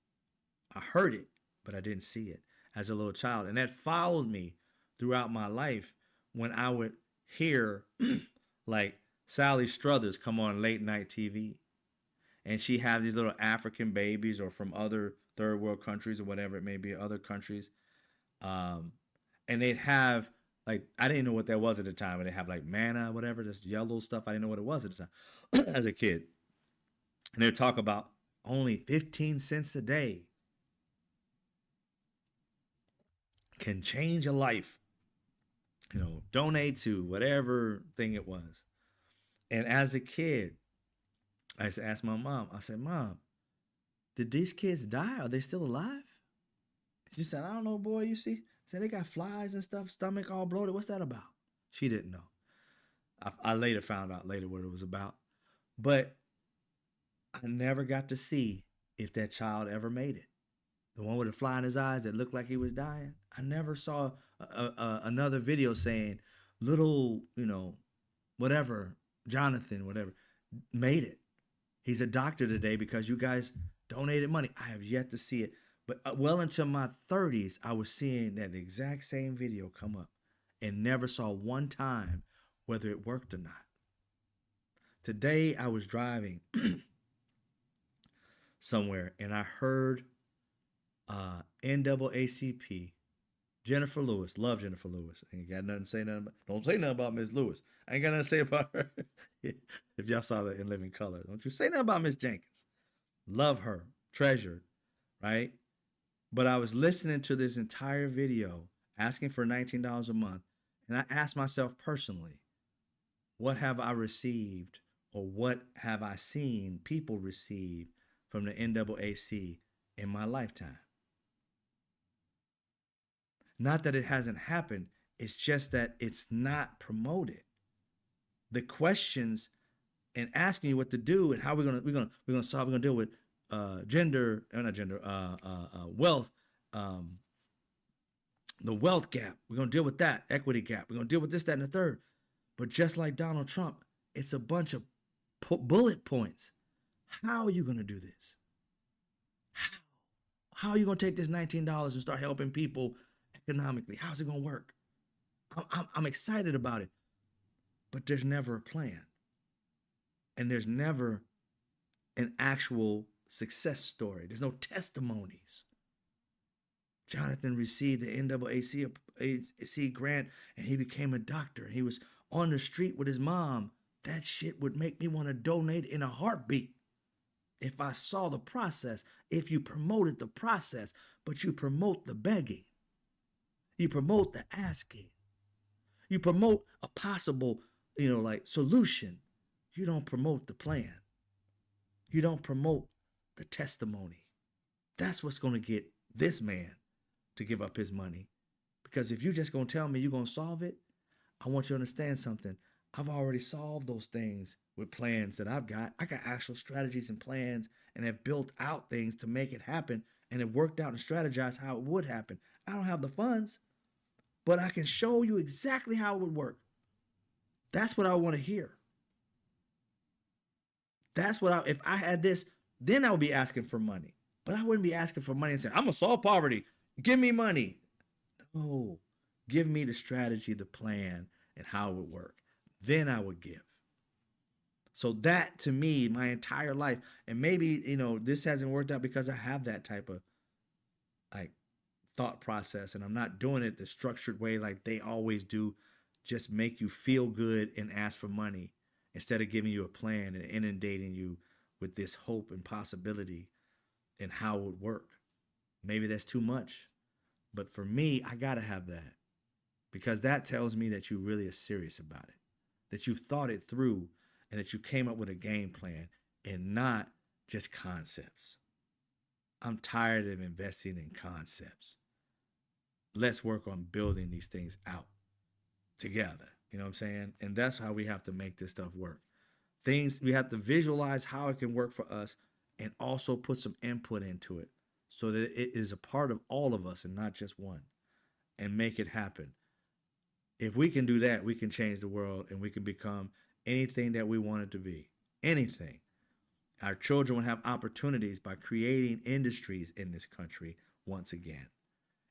I heard it, but I didn't see it as a little child. And that followed me throughout my life when I would hear like Sally Struthers come on late night TV. And she have these little African babies or from other third world countries or whatever it may be, other countries. And they'd have, like, I didn't know what that was at the time. And they have like manna, whatever, this yellow stuff. I didn't know what it was at the time as a kid. And they'd talk about only 15 cents a day can change a life. Donate to whatever thing it was. And as a kid, I used to ask my mom, I said, Mom, did these kids die? Are they still alive? She said, I don't know, boy. You see? I said, they got flies and stuff, stomach all bloated. What's that about? She didn't know. I later found out what it was about. But I never got to see if that child ever made it. The one with the fly in his eyes that looked like he was dying. I never saw another video saying little, whatever, Jonathan, whatever, made it. He's a doctor today because you guys donated money. I have yet to see it. But well into my 30s, I was seeing that exact same video come up and never saw one time whether it worked or not. Today, I was driving somewhere and I heard NAACP, Jennifer Lewis. Love Jennifer Lewis. Ain't got nothing to say nothing about, don't say nothing about Miss Lewis. I ain't got nothing to say about her. If y'all saw that in Living Color, don't you say nothing about Miss Jenkins. Love her, treasured, right? But I was listening to this entire video asking for $19 a month. And I asked myself personally, what have I received or what have I seen people receive from the NAAC in my lifetime? Not that it hasn't happened, it's just that it's not promoted. The questions and asking you what to do and how we're gonna solve, we're gonna deal with wealth, the wealth gap. We're gonna deal with that equity gap. We're gonna deal with this, that, and the third. But just like Donald Trump, it's a bunch of bullet points. How are you gonna do this? How are you gonna take this $19 and start helping people economically? How's it gonna work? I'm excited about it, but there's never a plan, and there's never an actual success story. There's no testimonies. Jonathan received the NAACP grant and he became a doctor. He was on the street with his mom. That shit would make me want to donate in a heartbeat if I saw the process, if you promoted the process, but you promote the begging. You promote the asking. You promote a possible, solution. You don't promote the plan. You don't promote the testimony. That's what's going to get this man to give up his money. Because if you're just going to tell me you're going to solve it, I want you to understand something. I've already solved those things with plans that I've got. I got actual strategies and plans and have built out things to make it happen and have worked out and strategized how it would happen. I don't have the funds, but I can show you exactly how it would work. That's what I want to hear. If I had this, then I would be asking for money. But I wouldn't be asking for money and saying, I'm going to solve poverty. Give me money. No, give me the strategy, the plan, and how it would work. Then I would give. So that, to me, my entire life, and maybe, this hasn't worked out because I have that type of thought process, and I'm not doing it the structured way like they always do, just make you feel good and ask for money instead of giving you a plan and inundating you with this hope and possibility and how it would work. Maybe that's too much, but for me, I gotta have that because that tells me that you really are serious about it, that you've thought it through and that you came up with a game plan and not just concepts. I'm tired of investing in concepts. Let's work on building these things out together. You know what I'm saying? And that's how we have to make this stuff work. We have to visualize how it can work for us and also put some input into it so that it is a part of all of us and not just one, and make it happen. If we can do that, we can change the world and we can become anything that we want it to be. Anything. Our children will have opportunities by creating industries in this country once again.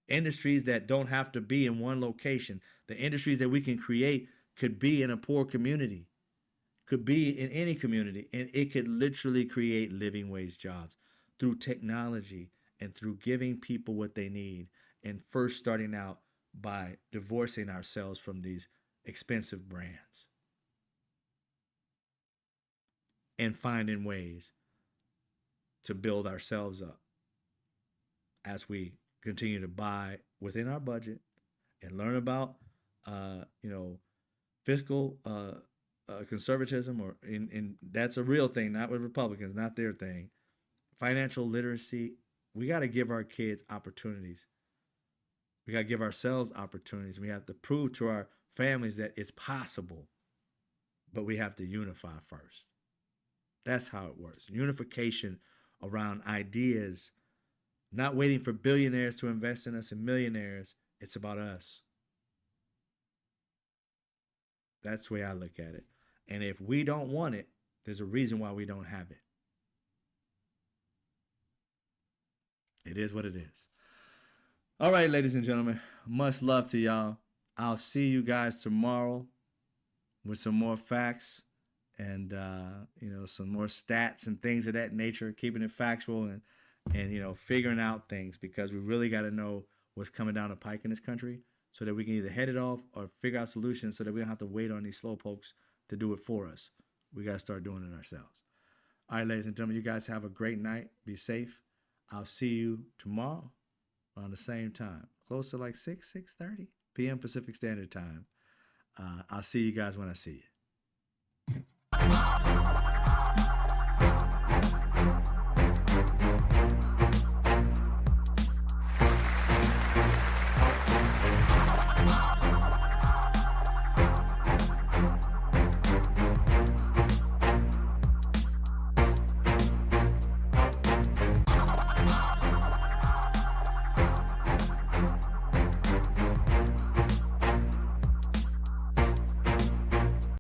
Industries that don't have to be in one location. The industries that we can create could be in a poor community, could be in any community, and it could literally create living wage jobs through technology and through giving people what they need, and first starting out by divorcing ourselves from these expensive brands and finding ways to build ourselves up as we continue to buy within our budget and learn about, fiscal conservatism, and that's a real thing, not with Republicans, not their thing. Financial literacy. We got to give our kids opportunities. We got to give ourselves opportunities. We have to prove to our families that it's possible, but we have to unify first. That's how it works. Unification around ideas, not waiting for billionaires to invest in us and millionaires. It's about us. That's the way I look at it. And if we don't want it, there's a reason why we don't have it. It is what it is. All right, ladies and gentlemen, much love to y'all. I'll see you guys tomorrow with some more facts and some more stats and things of that nature, keeping it factual and figuring out things, because we really got to know what's coming down the pike in this country so that we can either head it off or figure out solutions so that we don't have to wait on these slow pokes to do it for us. We got to start doing it ourselves. All right, ladies and gentlemen, you guys have a great night. Be safe. I'll see you tomorrow around the same time, close to like 6:30 p.m. Pacific Standard Time. I'll see you guys when I see you.